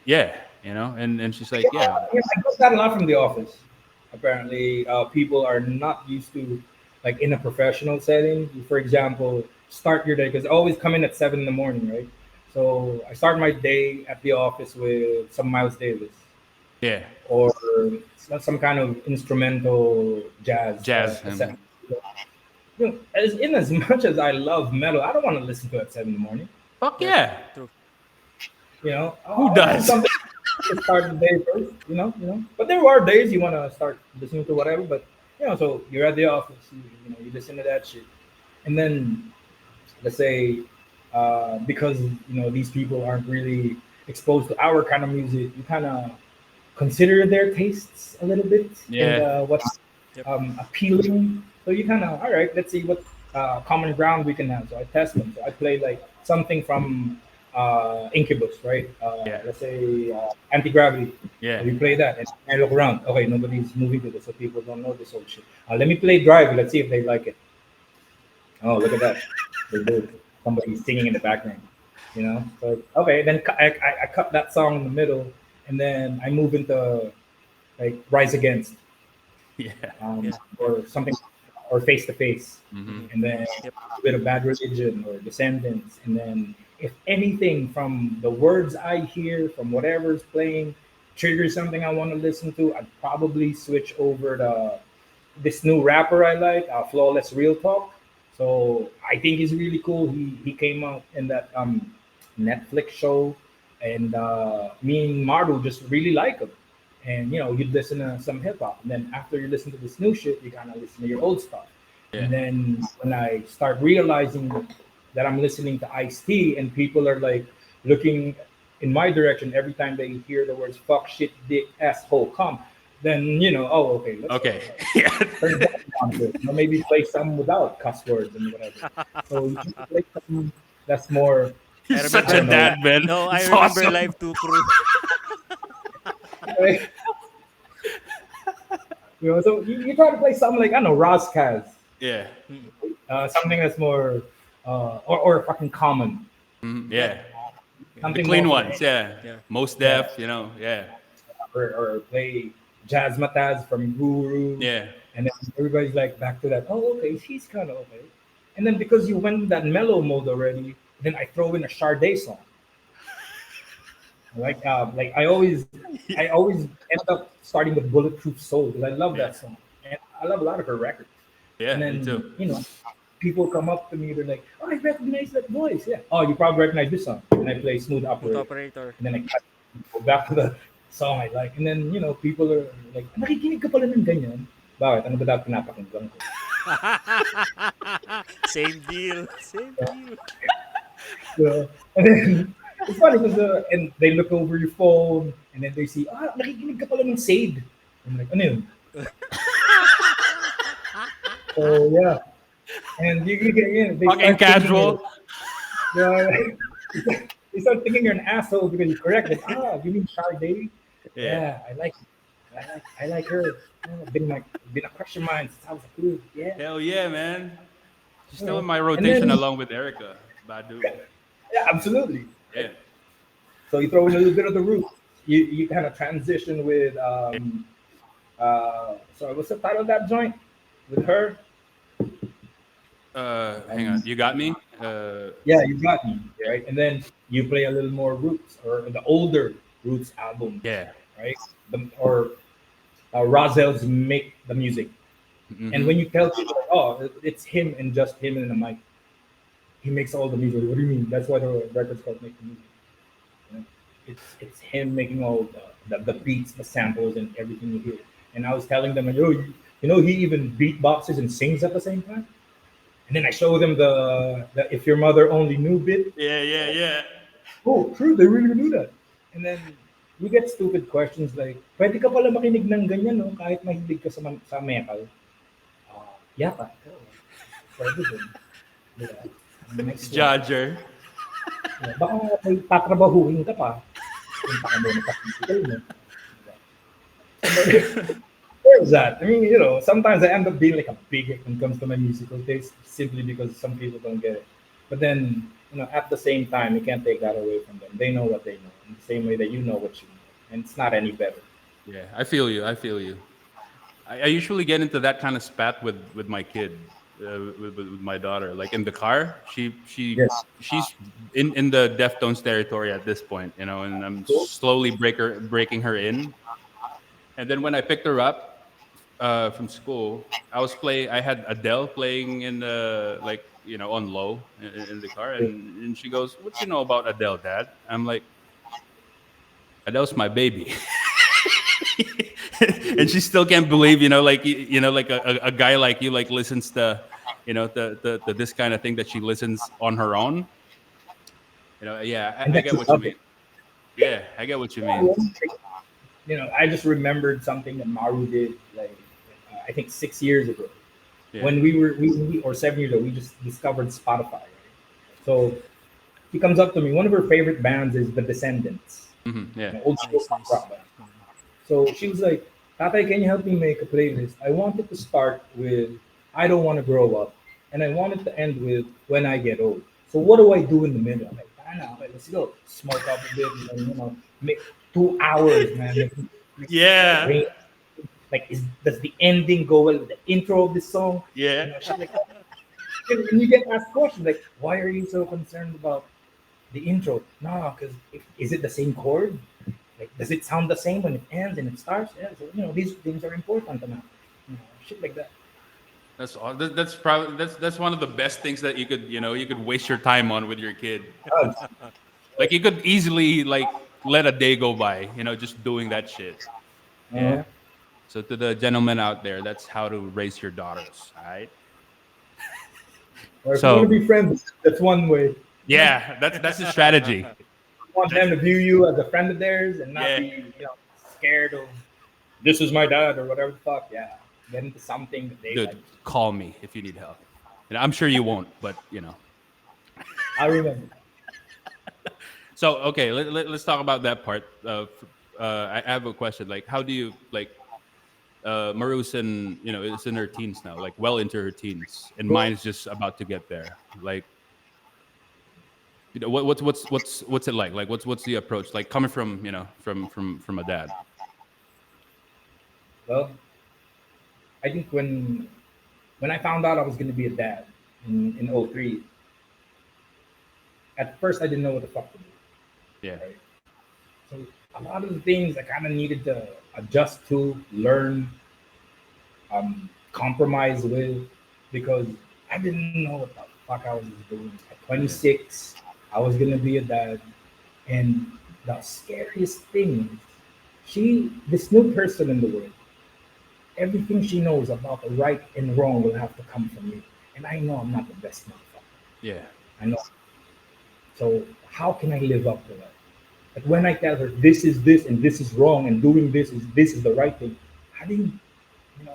Yeah, and she's like, yeah, Yeah, I got that a lot from The Office. Apparently, people are not used to, like in a professional setting. For example, start your day because I always come in at 7 in the morning, right? So I start my day at the office with some Miles Davis yeah, or some kind of instrumental jazz jazz. to set. As much as I love metal, I don't want to listen to it at 7 in the morning. Fuck Yeah, yeah. true. I Who want does? something to start the day first. But there are days you want to start listening to whatever. But so you're at the office, you listen to that shit, and then let's say because these people aren't really exposed to our kind of music, you kind of consider their tastes a little bit and Yeah, what's Yep. appealing. So you kind of, all right, let's see what common ground we can have. So I test them. So I play like something from Incubus, right? yeah, Let's say Anti Gravity. yeah. So we play that and I look around. Okay, nobody's moving to this, so people don't know this old shit. Let me play Drive. Let's see if they like it. Oh, look at that. They do. Somebody's singing in the background. So okay, then I cut that song in the middle, and then I move into like Rise Against, Yeah. Yeah. or something, or Face to Face, Hmm. and then Yep. a bit of Bad Religion or Descendants, and then if anything from the words I hear from whatever's playing triggers something I want to listen to, I'd probably switch over to this new rapper I like, Flawless Real Talk. So I think he's really cool. He came out in that Netflix show, and me and Mardu just really like him. And you'd listen to some hip hop, and then after you listen to this new shit, you kind of listen to your old stuff. Yeah. And then when I start realizing that I'm listening to Ice T, and people are like looking in my direction every time they hear the words "fuck," "shit," "dick," "asshole," "come," then oh, okay, let's Okay. Yeah. turn that down to it. Maybe play some without cuss words and whatever. So you should play something that's more, You're I such remember. a I don't know. dad, man. No, I It's remember awesome. Live 2 Crew. Right? So you try to play something like, I don't know, Roskaz, Yeah. something that's more, or fucking common, Yeah. The something clean more, ones. Yeah. Yeah. Most yeah, deaf. Yeah. or play Jazzmatazz from Guru, Yeah. and then everybody's like back to that. Oh, okay, she's kind of okay. And then because you went in that mellow mode already, then I throw in a Sade song. Like I always end up starting with Bulletproof Soul because I love Yeah. that song and I love a lot of her records. And Yeah. Me then too. people come up to me, they're like, "Oh, I recognize that voice." Yeah. Oh, you probably recognize this song. And I play Smooth Smooth Operator, operator. and then go back to the song I like. And then people are like, "Nakikinig ka pala ng ganyan." Bakit? Ano ba dapat pinapakinggan ko? Same deal. Same deal. And then it's funny because and they look over your phone and then they see, nakikinig ka pala ng Sade. I'm like, ano yun? So yeah, and they Fucking start thinking casual. you're, they start thinking you're an asshole because you correct them. You mean Sade? Yeah. Yeah, I like her. Yeah, been a crush of mine since I was a kid. Yeah, Hell yeah, man. She's you still in know. my And rotation then along with Erica Badu. yeah, absolutely. Yeah. So you throw in a little bit of the root. You kind of transition with sorry, what's the title of that joint with her? Hang on. Um, You got me? yeah, you got me right. And then you play a little more Roots or the older Roots albums, Yeah. right? Or Rozel's Make the Music. And Mm-hmm. when you tell people, like, oh, it's him and just him and the mic, he makes all the music. What do you mean? That's why the record's called Make the Music. You know? It's him making all the beats, the samples, and everything you hear. And I was telling them, like, oh, he even beatboxes and sings at the same time. And then I show them the If Your Mother Only Knew bit. Yeah, yeah, yeah. Oh, true, they really do that. And then you get stupid questions like, pwede ka pala makinig ng ganyan, no? Kahit mahilig ka sa metal. Yeah, pa. Oh, pwede din. Diba? Next one. Judger. Baka may tatrabahuhin ka pa. Punta ka muna sa physical mo. Diba? There's that. I mean, sometimes I end up being like a bigot when it comes to my musical taste simply because some people don't get it. But then, at the same time, you can't take that away from them. They know what they know in the same way that you know what you know. And it's not any better. Yeah, I feel you. I feel you. I usually get into that kind of spat with my kid, with my daughter. Like in the car, Yes. she's in the Deftones territory at this point, and I'm Cool. slowly breaking her in. And then when I picked her up from school, I had Adele playing in the on low in the car, and she goes, "What you know about Adele, Dad?" I'm like, "Adele's my baby." And she still can't believe, like a guy like you like listens to, the this kind of thing that she listens on her own. Yeah, And I that get you what you love mean. it. Yeah, I get what you mean. I just remembered something that Maru did, like, I think 6 years ago. Yeah. When or 7 years ago, we just discovered Spotify, right? So she comes up to me. One of her favorite bands is The Descendants, Yeah. old school Nice, punk nice. rock band. So she was like, Tatay, can you help me make a playlist? I want it to start with I Don't Want to Grow Up, and I want it to end with When I Get Old. So what do I do in the middle? I'm like, okay, let's go. Smoke up a bit, and then, make 2 hours, man. Like, Yeah. rain. Like, does the ending go well with the intro of the song? Yeah. Shit like that. And you get asked questions like, why are you so concerned about the intro? No, because is it the same chord? Like, does it sound the same when it ends and it starts? Yeah, so these things are important to know. Shit like that. That's all. That's probably that's one of the best things that you could waste your time on with your kid. Oh, Like you could easily like let a day go by, just doing that shit. uh, Yeah. So to the gentlemen out there, that's how to raise your daughters. All right. or if you want to So be friends, that's one way. yeah, that's the strategy. You want That's them to view you as a friend of theirs and not yeah, be, scared of this is my dad or whatever the fuck. Yeah, get into something that they dude. like. Call me if you need help. And I'm sure you won't, but. I remember. So okay, let's talk about that part. I have a question. Like, how do you like? Maru's is in her teens now, like well into her teens, and mine's just about to get there. Like, what's it like? Like, what's the approach like coming from from a dad? Well, I think when I found out I was going to be a dad in '03, at first I didn't know what the fuck to do. Yeah. Right? So a lot of the things I kind of needed to adjust to, learn, compromise with, because I didn't know what the fuck I was doing. At Yeah. 26, I was gonna be a dad, and the scariest thing is this new person in the world, everything she knows about the right and wrong will have to come from me, and I know I'm not the best motherfucker. Yeah. I know. So how can I live up to that? But when I tell her this is this and this is wrong and doing this is the right thing, how do you,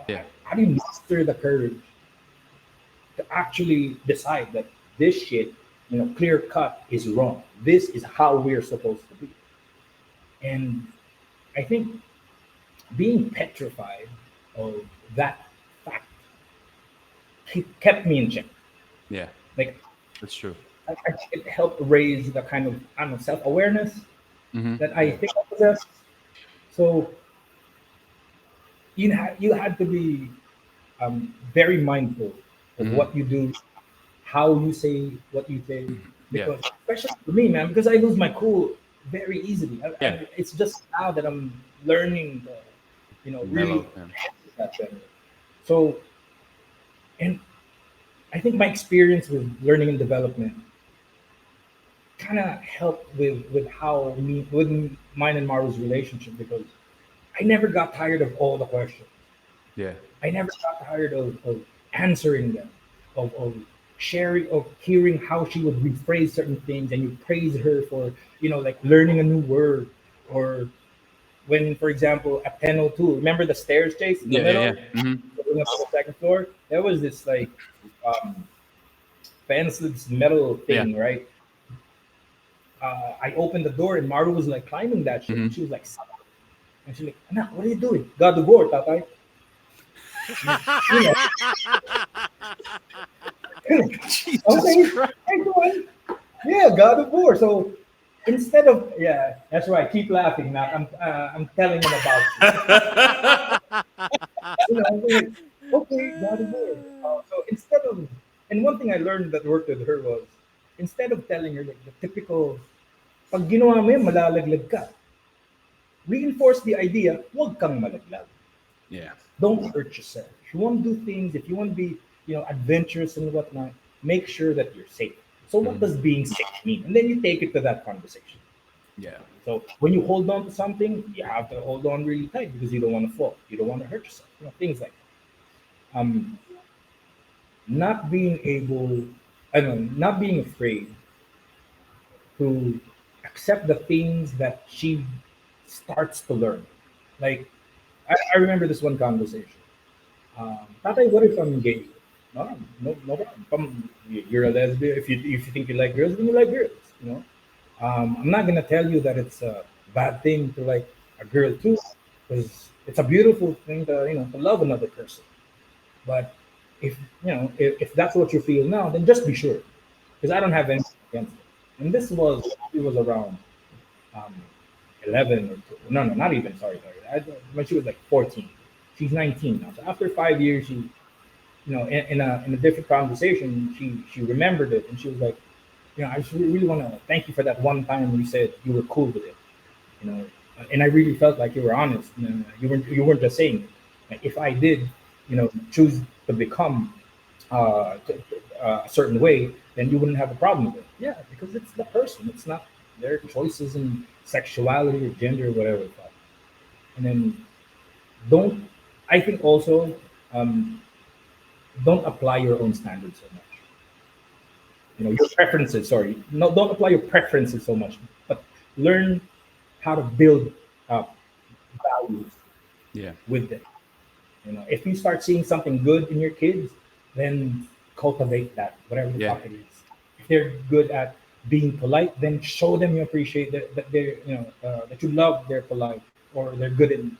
Yeah. how do you muster the courage to actually decide that this shit, clear cut is wrong. This is how we're supposed to be. And I think being petrified of that fact kept me in check. Yeah. Like That's true. it helped raise the kind of I don't know self awareness that I Yeah. think I possess. So you had to be very mindful of hmm what you do, how you say what you say, Yeah. because especially for me, man, because I lose my cool very easily. Yeah. It's just now that I'm learning to, really Mellow. Yeah. handle that better. So, and I think my experience with learning and development kind of helped with how me with mine and Maru's relationship, because I never got tired of all the questions. Yeah. I never got tired of answering them, of sharing, of hearing how she would rephrase certain things, and you praise her for, like learning a new word, or when, for example, at 10:02, remember the stairs, Chase, in the Yeah. Yeah. middle, Yeah. going up to the second floor. There was this like um, fence, this metal Yeah. thing, right? I opened the door and Maru was like climbing that shit, and hmm she was like, "Stop." And she's like, "Anak, what are you doing? God the board, tatay." Like, you know, Jesus okay, Christ. hey, go on. Yeah, God of War. So instead of yeah, that's right. Keep laughing, Matt. I'm telling him about you. I'm like, okay, God of War. So instead of and one thing I learned that worked with her was instead of telling her like the typical pag ginawa mo yun, malalaglag ka. Reinforce the idea, wag kang malaglag. Yeah. Don't hurt yourself. If you want to do things, if you want to be, adventurous and whatnot, make sure that you're safe. So what hmm does being safe mean? And then you take it to that conversation. Yeah. So when you hold on to something, you have to hold on really tight because you don't want to fall. You don't want to hurt yourself. Things like that. Not being able, I don't know, not being afraid to accept the things that she starts to learn. Like I remember this one conversation. Tatay, what if I'm gay? No, no problem. You're a lesbian. If you think you like girls, then you like girls. I'm not gonna tell you that it's a bad thing to like a girl too, because it's a beautiful thing to to love another person. But if if that's what you feel now, then just be sure, because I don't have anything against it. And this was it was around um, 11 or no, not even. Sorry. When she was like 14, she's 19 now. So after 5 years, she in a different conversation, she remembered it, and she was like, I just really want to thank you for that one time you said you were cool with it, and I really felt like you were honest. You weren't just saying it. Like if I did, choose to become a certain way, then you wouldn't have a problem with it. Yeah, because it's the person. It's not their choices in sexuality or gender or whatever. And then don't. I think also um, don't apply your own standards so much. Your preferences. Sorry, no, don't apply your preferences so much, but learn how to build up values Yeah. with them. If you start seeing something good in your kids, then cultivate that, whatever the Yeah. fuck it is. If they're good at being polite, then show them you appreciate that they're, that you love they're polite, or they're good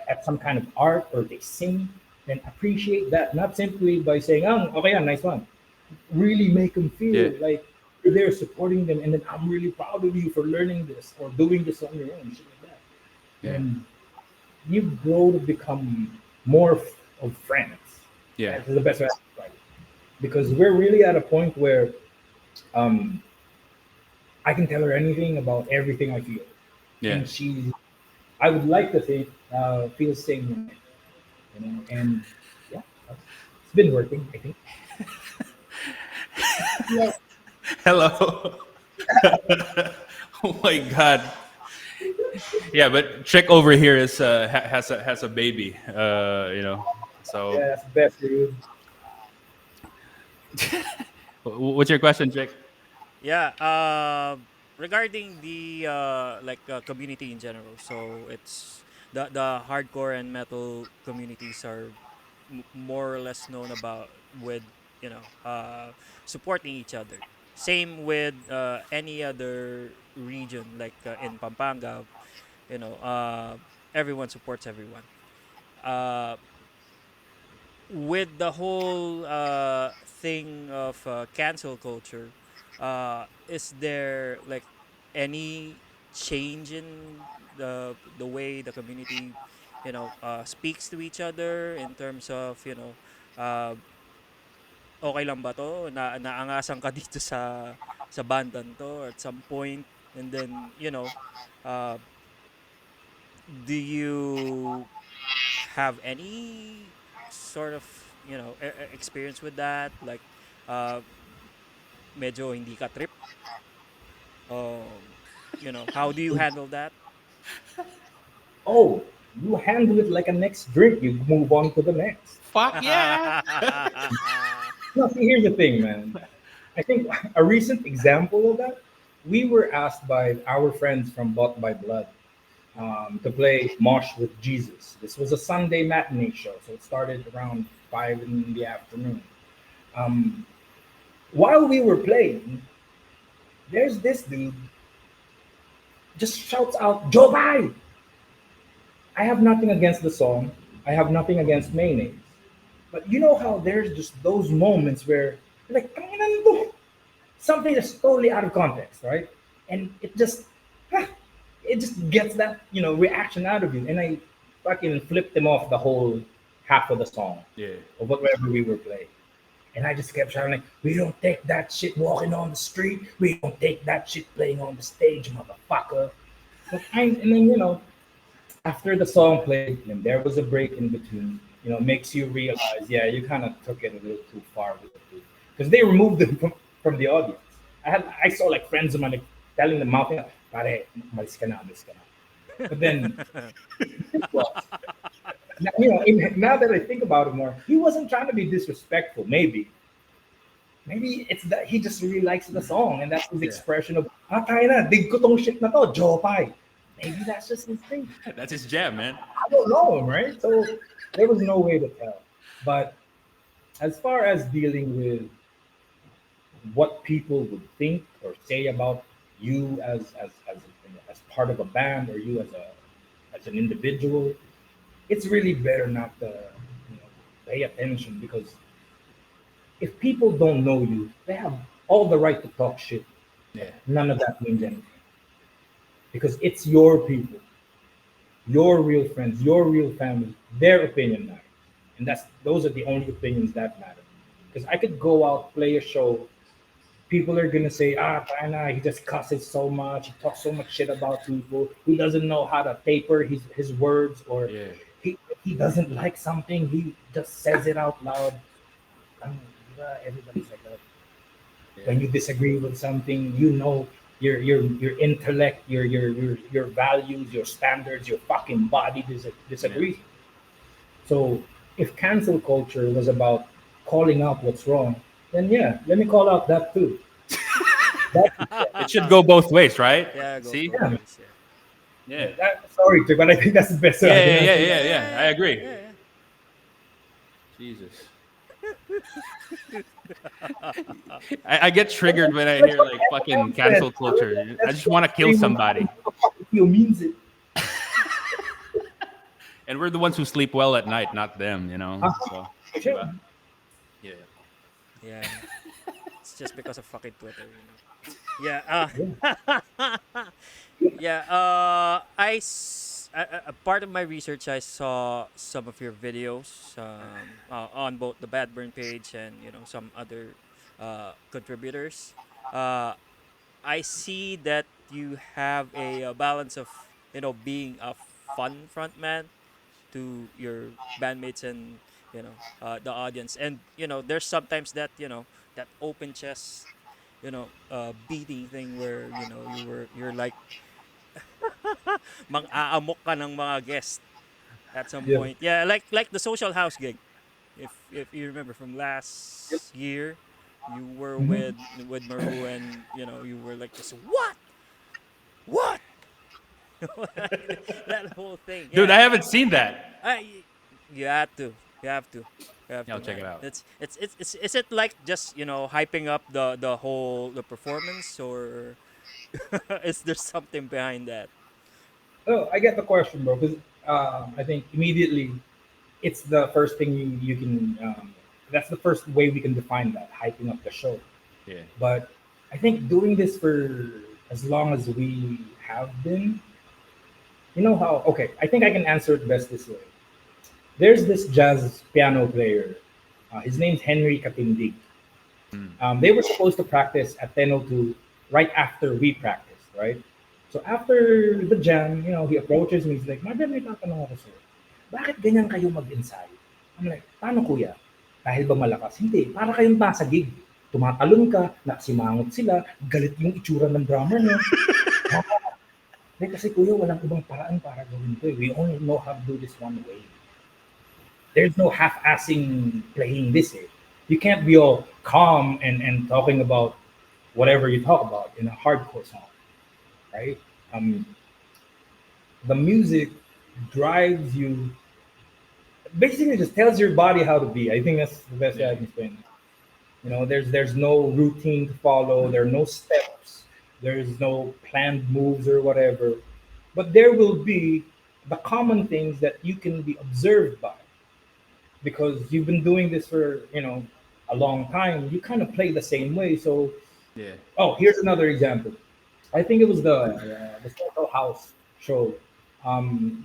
at some kind of art, or they sing. Then appreciate that, not simply by saying, "Oh, okay, nice one." Really make them Yeah. feel like you're there supporting them, and then I'm really proud of you for learning this or doing this on your own, shit like that. Yeah. And you grow to become more of friends. Yeah. That's the best way to describe it. Because we're really at a point where um, I can tell her anything about everything I feel, Yeah. and I would like to think, feel the same way, and yeah, it's been working, I think. Yeah. Hello. Oh my God. Yeah, but Chick over here is has a baby. So Yeah, that's the best for you. what's your question, Chick? Yeah. Regarding the community in general, so it's the hardcore and metal communities are more or less known about with you know uh supporting each other. Same with any other region like in Pampanga, you know, everyone supports everyone. Uh, with the whole thing of cancel culture, is there like any change in the way the community, speaks to each other in terms of uh, okay lang ba to na naangasan ka dito sa bandan to at some point, and then uh, do you have any sort of experience with that, like uh medyo hindi ka trip, how do you handle that? Oh, you handle it like a next drink. You move on to the next. Fuck yeah. No, see, here's the thing, man. I think a recent example of that, we were asked by our friends from Bought by Blood to play Mosh with Jesus. This was a Sunday matinee show, so it started around 5 in the afternoon. Um, while we were playing, there's this dude just shouts out, Joe Bye! I have nothing against the song. I have nothing against mayonnaise. But you know how there's just those moments where you're like, "Tanginan to." Something that's totally out of context, right? And ah, it just gets that reaction out of you. And I fucking flipped him off the whole half of the song Yeah. or whatever we were playing. And I just kept shouting like, "We don't take that shit walking on the street. We don't take that shit playing on the stage, motherfucker." And then after the song played and there was a break in between, makes you realize, yeah, you kind of took it a little too far with it, because they removed them from the audience. I saw like friends of mine like, telling them mouthing, "Pare, malis ka na, malis ka na." But then, well, now that I think about it more, he wasn't trying to be disrespectful. Maybe it's that he just really likes the song, and that's his Yeah. expression of, kaya na, dig ko tong shit na to, Jopay. Maybe that's just his thing. That's his jam, man. I don't know him, right? So there was no way to tell. But as far as dealing with what people would think or say about you as part of a band, or you as an individual, it's really better not to pay attention, because if people don't know you, they have all the right to talk shit. But Yeah. none of that means anything, because it's your people, your real friends, your real family. Their opinion matters, and those are the only opinions that matter. Because I could go out, play a show, people are gonna say, Tana, he just cusses so much, he talks so much shit about people, he doesn't know how to taper his words, or Yeah. he doesn't like something, he just says it out loud. Everybody's like that. Yeah. When you disagree with something, your intellect, your values, your standards, your fucking body Yeah. disagrees. So if cancel culture was about calling out what's wrong, then yeah, let me call out that too. That's It should go both ways, right? Yeah, goes See? both yeah. ways. Yeah. Yeah. Sorry, but I think that's the best way Yeah, I can yeah, yeah, answer yeah, that. yeah. I Yeah, agree. yeah, yeah. Jesus. I get triggered when I Like hear what like fucking everyone said, cancel culture. I that's just what want to kill everyone somebody. feel means it. And we're the ones who sleep well at night, not them, you know? So, Sure. diba? Yeah. Yeah. It's just because of fucking Twitter. Yeah. Yeah. Yeah. a part of my research, I saw some of your videos on both the Badburn page and some other contributors. Uh, I see that you have a balance of being a fun frontman to your bandmates and the audience, and there's sometimes that that open chest beating thing where you're like mang-aamok ka ng mga guests at some Yeah. point. Yeah, like the social house gig. If you remember from Yep. last year, you were Mhm. with Maru, and you were like just what that whole thing. Dude, Yeah, I haven't seen that. I you have to you have to Yeah, I'll check man. it out. It's is it like just hyping up the whole the performance, or is there something behind that? Oh, I get the question, bro. Because I think immediately it's the first thing you can. That's the first way we can define that hyping up the show. Yeah. But I think doing this for as long as we have been, you know how? Okay, I think I can answer it best this way. There's this jazz piano player. His name's Henry Katindig. Mm. They were supposed to practice at 10:02 right after we practiced, right? So after the jam, he approaches me. He's like, Marben, may tatanong ako sir. Bakit ganyan kayo mag-ensayo? I'm like, paano kuya? Dahil ba malakas? Hindi. Para kayong nasa gig. Tumatalon ka, nakasimangot sila, galit yung itsura ng drummer nyo. Kasi kuya, walang ibang paraan para gawin to. We only know how to do this one way. There's no half-assing playing this. You can't be all calm and talking about whatever you talk about in a hardcore song, right? Um, the music drives you, basically just tells your body how to be. I think that's the best way I Yeah. can explain it. There's no routine to follow. There are no steps. There's no planned moves or whatever. But there will be the common things that you can be observed by because you've been doing this for a long time. You kind of play the same way. So, Yeah. oh, here's another example. I think it was the Social House show.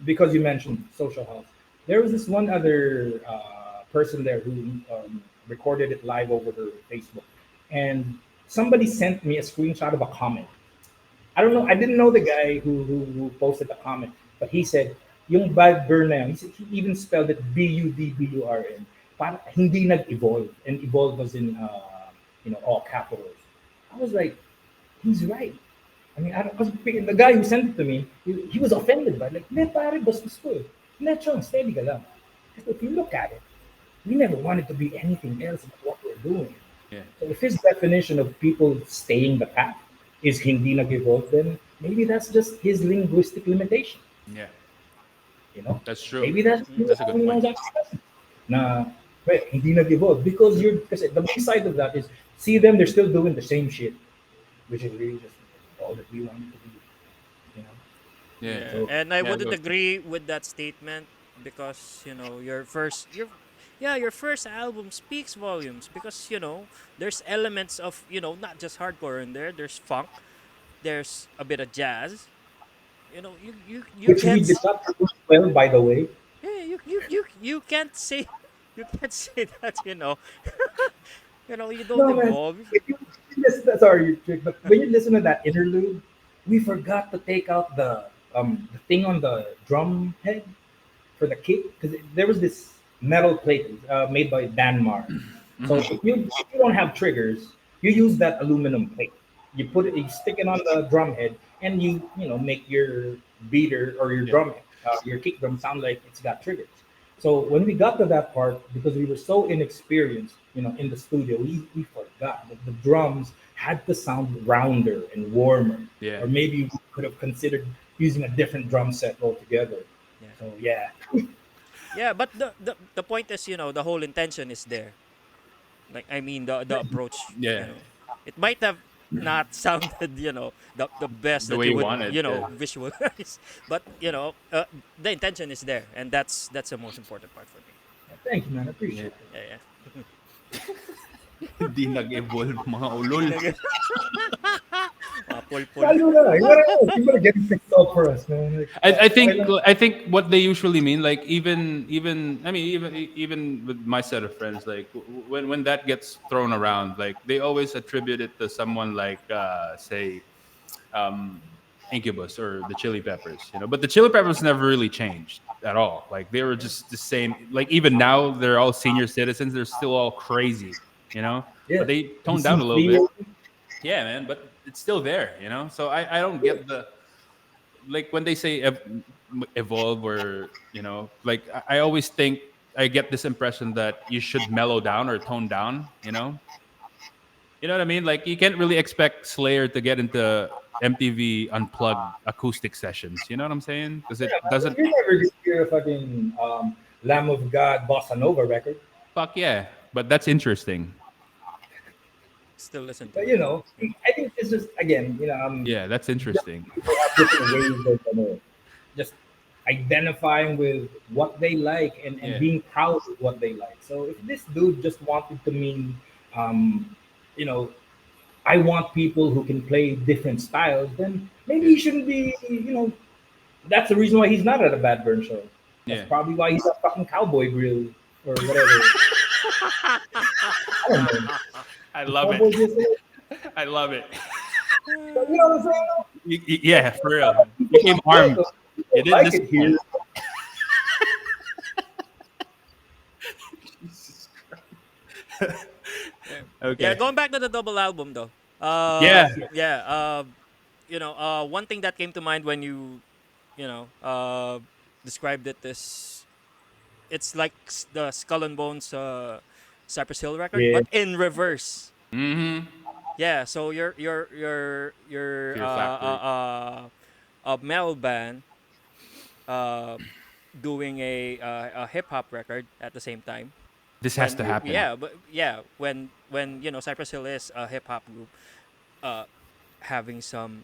Because you mentioned Social House, there was this one other person there who recorded it live over her Facebook, and somebody sent me a screenshot of a comment. I don't know. I didn't know the guy who posted the comment, but he said yung Badburn na yun, he even spelled it Budburn. Para hindi nag-evolve, and evolve was in all capitals. I was like, he's right. I mean, I don't, cause the guy who sent it to me, he was offended by it. Like, ne pare, bastos ko eh. Hindi, chong, steady ka lang. Because if you look at it, we never wanted to be anything else but what we're doing. Yeah. So if his definition of people staying the path is hindi nag-evolve, then maybe that's just his linguistic limitation. Yeah. You know? That's true. Maybe that's That's a good point. na well, hindi nag-evolve because kasi the big side of that is see them, they're still doing the same shit, which is really just all that we want to do. You know? Yeah. Yeah, So and I Yeah. wouldn't agree with that statement because your first album speaks volumes because there's elements of not just hardcore in there. There's funk, there's a bit of jazz. You which we can't did not produce well, by the way. yeah, you can't say you can't say that you don't No man, evolve. if you listen, sorry, Trick, but when you listen to that interlude, we forgot to take out the thing on the drum head for the kick because there was this metal plate made by Danmar. So if you don't have triggers, you use that aluminum plate. You stick it on the drum head, and make your beater or your Yeah. your kick drum sound like it's got triggers. So when we got to that part, because we were so inexperienced, in the studio, we forgot that the drums had to sound rounder and warmer, Yeah. or maybe we could have considered using a different drum set altogether. Yeah. So yeah, Yeah, but the point is, the whole intention is there. Like, I mean, the approach, Yeah. it might have not sounded, the best The that way you you would, want it. Yeah. visualize, but the intention is there, and that's the most important part for me. thank you, man. I appreciate it. Yeah, yeah. Hindi nag-evolve mga ulol. Mga Pulpul. Lalo na. You gotta get it fixed up for us, man. Like, I okay think lang. I think what they usually mean, like even I mean even with my set of friends, like when that gets thrown around, like they always attribute it to someone like say um, Incubus or the Chili Peppers, you know. But the Chili Peppers never really changed at all. Like they were just the same. Like even now, they're all senior citizens. They're still all crazy, you know. Yeah. But they You toned down see a little bit. Flea. Yeah, man. But it's still there, you know. So I don't get the like when they say evolve or you know like I always think I get this impression that you should mellow down or tone down, you know what I mean? Like you can't really expect Slayer to get into MTV unplugged acoustic sessions. You know what I'm saying? Because Yeah, it man. doesn't. You're never gonna hear a fucking Lamb of God Bossa Nova record. Fuck yeah, but that's interesting. Still listen to But it you though. know, I think it's just again, Yeah, that's different interesting. people have different ways of just identifying with what they like and Yeah, being proud of what they like. So if this dude just wanted to mean, um, you know, I want people who can play different styles, then maybe yeah, he shouldn't be, that's the reason why he's not at a Badburn show. That's yeah. probably why he's a fucking cowboy grill or whatever. I don't know. I The love it. cowboy grill, I love it. but you know what I'm saying? Yeah, for real. You People came like armed. it. You People didn't like it disappoint. here. Jesus Yeah. Yeah, Okay. going back to the double album though. Yeah. Yeah, one thing that came to mind when you know, described it is it's like the Skull and Bones Cypress Hill record, Yeah. but in reverse. Mm-hmm. Yeah, so you're Fear Factory. a metal band uh doing a hip hop record at the same time. This has When to happen. yeah, but yeah, when Cypress Hill is a hip hop group, uh, having some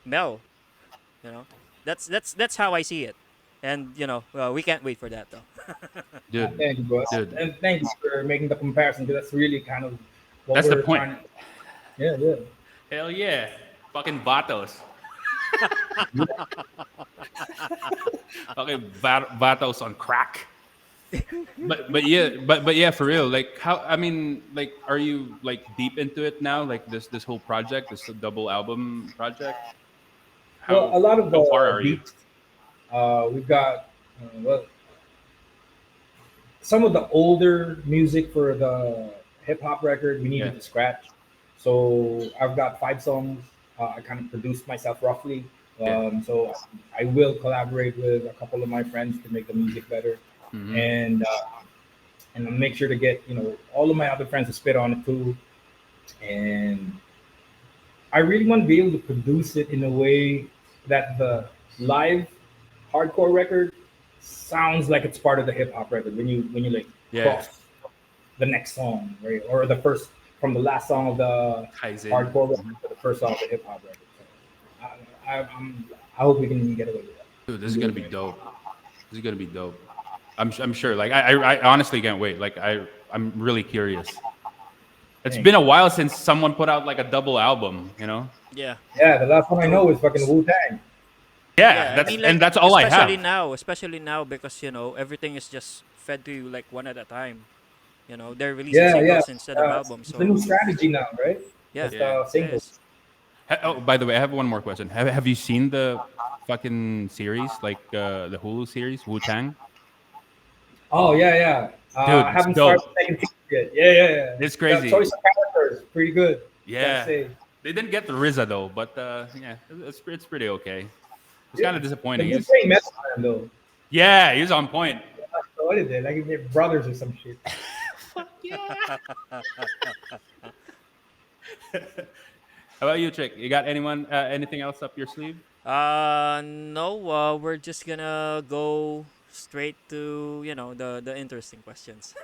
metal, you know, that's how I see it, and we can't wait for that though. Dude. Thank you, bro. Dude. And thank you for making the comparison because that's really kind of what That's the we're point. trying to. Yeah, yeah. Hell yeah. Fucking Vatos. Fucking Vatos on crack. But yeah, for real. Like how I mean, like are you like deep into it now? Like this whole project, this double album project? Well, How a lot of how far the are you? beats we've got. Well, some of the older music for the hip hop record we Yeah. needed to scratch. So I've got 5 songs. I kind of produced myself roughly. Yeah. So I will collaborate with a couple of my friends to make the music better, Mm-hmm. and I'll make sure to get all of my other friends to spit on it too. And I really want to be able to produce it in a way that the live hardcore record sounds like it's part of the hip hop record when you like Yeah. cross the next song, right? Or the first from the last song of the Ties in. hardcore record Mhm. to the first song of the hip hop record. So I hope we can get away with that. Dude, this And is do gonna it be right. dope. This is gonna be dope. I'm sure. Like I honestly can't wait. Like I'm really curious. It's Thanks. been a while since someone put out like a double album, you know? Yeah, Yeah, the last one I know true. is fucking Wu Tang. Yeah, Yeah, I that's mean, and like, that's all I have. especially now, because everything is just fed to you like one at a time. They're releasing Yeah, yeah. singles instead of albums. It's the new So strategy now, right? yeah, Just Yeah. it is. singles. Oh, by the way, I have one more question. Have you seen the fucking series, like the Hulu series, Wu Tang? Oh yeah, yeah. I Dude, it's haven't started dope. the second season yet. Yeah, yeah, yeah. It's The crazy. choice of characters pretty good. Gotta Yeah, say. they didn't get the RZA though, but yeah, it's pretty okay. It's Yeah. kind of The disappointing. dude playing Method Man though. Yeah, he's on point. So what is it? Like if they're brothers or some shit. Fuck yeah. How about you, Trick? You got anything else up your sleeve? No. We're just gonna go straight to the interesting questions.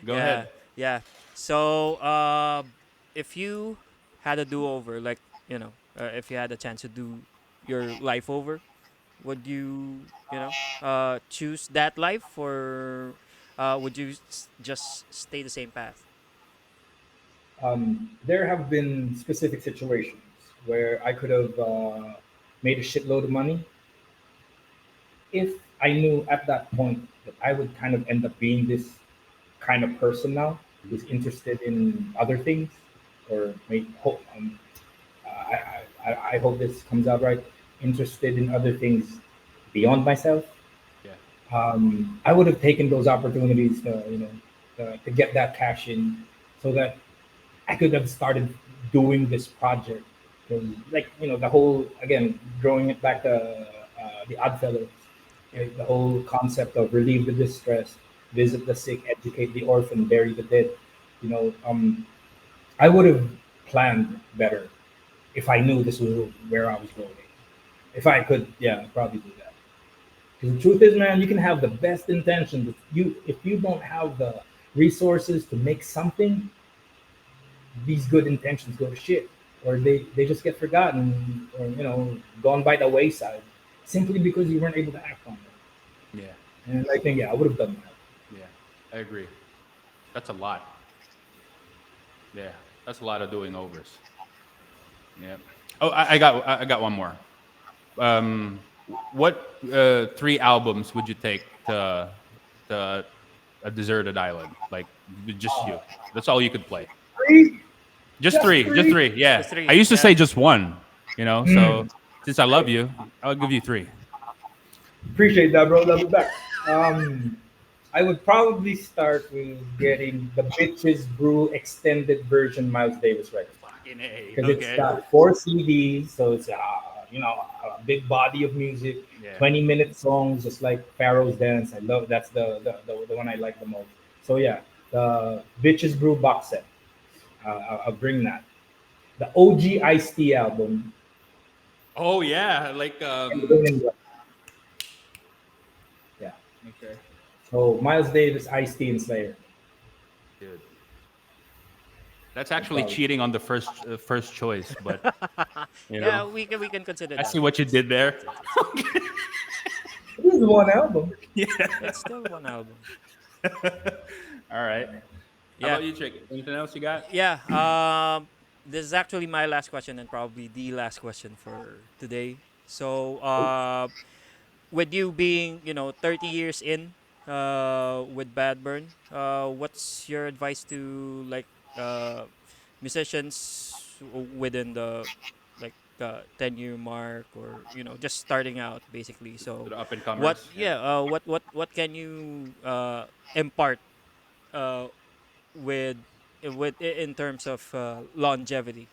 Go Yeah, ahead. yeah. So, if you had a do over, like if you had a chance to do your life over, would you choose that life, or would you just stay the same path? There have been specific situations where I could have made a shitload of money if I knew at that point that I would kind of end up being this kind of person now who's interested in other things, or may hope I hope this comes out right. Interested in other things beyond myself. Yeah. I would have taken those opportunities to to get that cash in, so that I could have started doing this project. Because, like, the whole, again, growing it back to the Oddfellows, right? The whole concept of relieve the distress, visit the sick, educate the orphan, bury the dead. You know, I would have planned better if I knew this was where I was going. If I could, yeah, I'd probably do that. Because the truth is, man, you can have the best intentions. If you don't have the resources to make something, these good intentions go to shit, or they just get forgotten, or gone by the wayside, simply because you weren't able to act on them. Yeah. And I think, yeah, I would have done that. Yeah. I agree. That's a lot. Yeah. That's a lot of doing overs. Yeah. Oh, I got one more. Um, what 3 albums would you take to a deserted island? Like just you. That's all you could play. Three, Just just three. Just three. three. Yeah. Just three. I used to Yeah. say just one. So since I love you, I'll give you 3. Appreciate that, bro. Love you back. I would probably start with getting the Bitches Brew extended version Miles Davis record, Fucking A. because it's got 4 CDs, so it's a big body of music, Yeah. 20-minute songs, just like Pharaoh's Dance. I love that's the one I like the most. So yeah, the Bitches Brew box set. I'll bring that. The OG Ice T album. Oh yeah, like Yeah. okay, So Miles Davis, Ice T, and Slayer. dude. That's actually Probably. cheating on the first choice, but Yeah, we can consider I that. see what you did there. This is one album. Yeah. It's still one album. All right. How Yeah. about you, Chick? Anything else you got? Yeah. This is actually my last question and probably the last question for today. So, with you being, 30 years in, with Badburn, what's your advice to, like, musicians within the, like, 10-year mark, or, just starting out basically? To So, the up and what comers. yeah, what can you impart uh with in terms of longevity,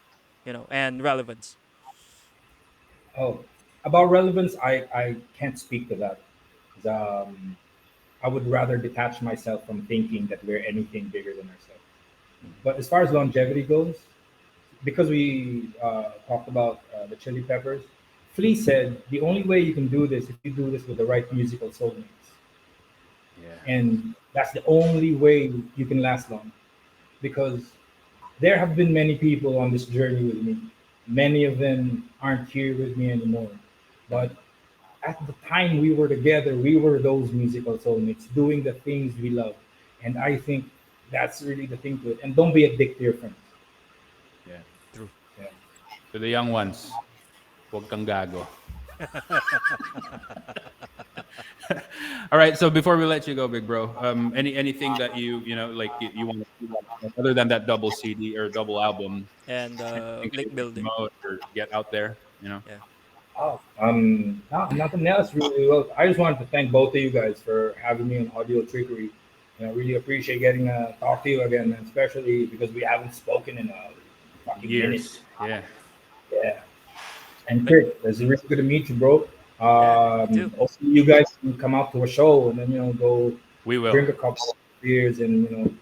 and relevance? Oh, about relevance, I can't speak to that. Um, I would rather detach myself from thinking that we're anything bigger than ourselves. But as far as longevity goes, because we talked about the Chili Peppers, Flea said the only way you can do this if you do this with the right musical soulmates, Yeah. and that's the only way you can last long. Because there have been many people on this journey with me. Many of them aren't here with me anymore, but at the time we were together, we were those musical soulmates doing the things we love. And I think that's really the thing to it. And don't be a dick to your friends. Yeah. True. Yeah. To the young ones, huwag kang gago. All right. So before we let you go, big bro, anything that you want to do, other than that double CD or double album, And anything that you link want to building. promote or get out there? Yeah. Oh, nothing else really. Well, I just wanted to thank both of you guys for having me on Audio Trickery. And I really appreciate getting to talk to you again, and especially because we haven't spoken in a fucking minute. Years. Yeah. Yeah. And Kurt, it's really good to meet you, bro. Yeah, me too. Hopefully you guys can come out to a show and then go We will. drink a couple of beers and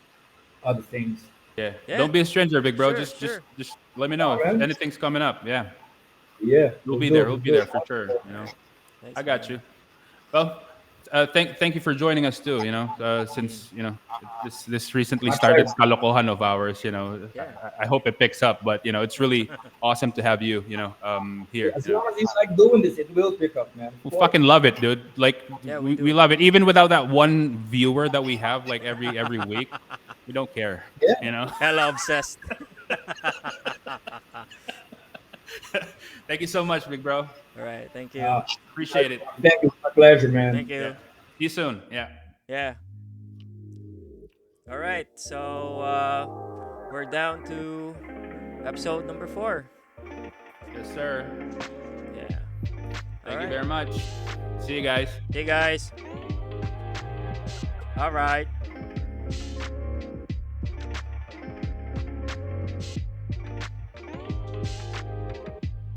other things. Yeah. Yeah. Don't be a stranger, big bro. Sure, Just sure. just let me know All if right. anything's coming up. Yeah. Yeah, We'll let's be do there. it. We'll Let's be do there it. for sure. Thanks, I got man. you. Well, thank you for joining us too. Since this recently My started pleasure. kalokohan of ours. Yeah. I hope it picks up. But it's really awesome to have you. Here. As long as you like doing this, it will pick up, man. Of We course. fucking love it, dude. Like Yeah, we we do. love it. Even without that one viewer that we have like every week, we don't care. Yeah. You know. Hella obsessed. Thank you so much, big bro. All right. Thank you. Uh, Appreciate it. Thank you. My pleasure, Thank man. Yeah. you. See you soon. Yeah. Yeah. All right. So we're down to episode number 4. Yes, sir. Yeah. All Thank you right. very much. See you guys. Hey guys. All right.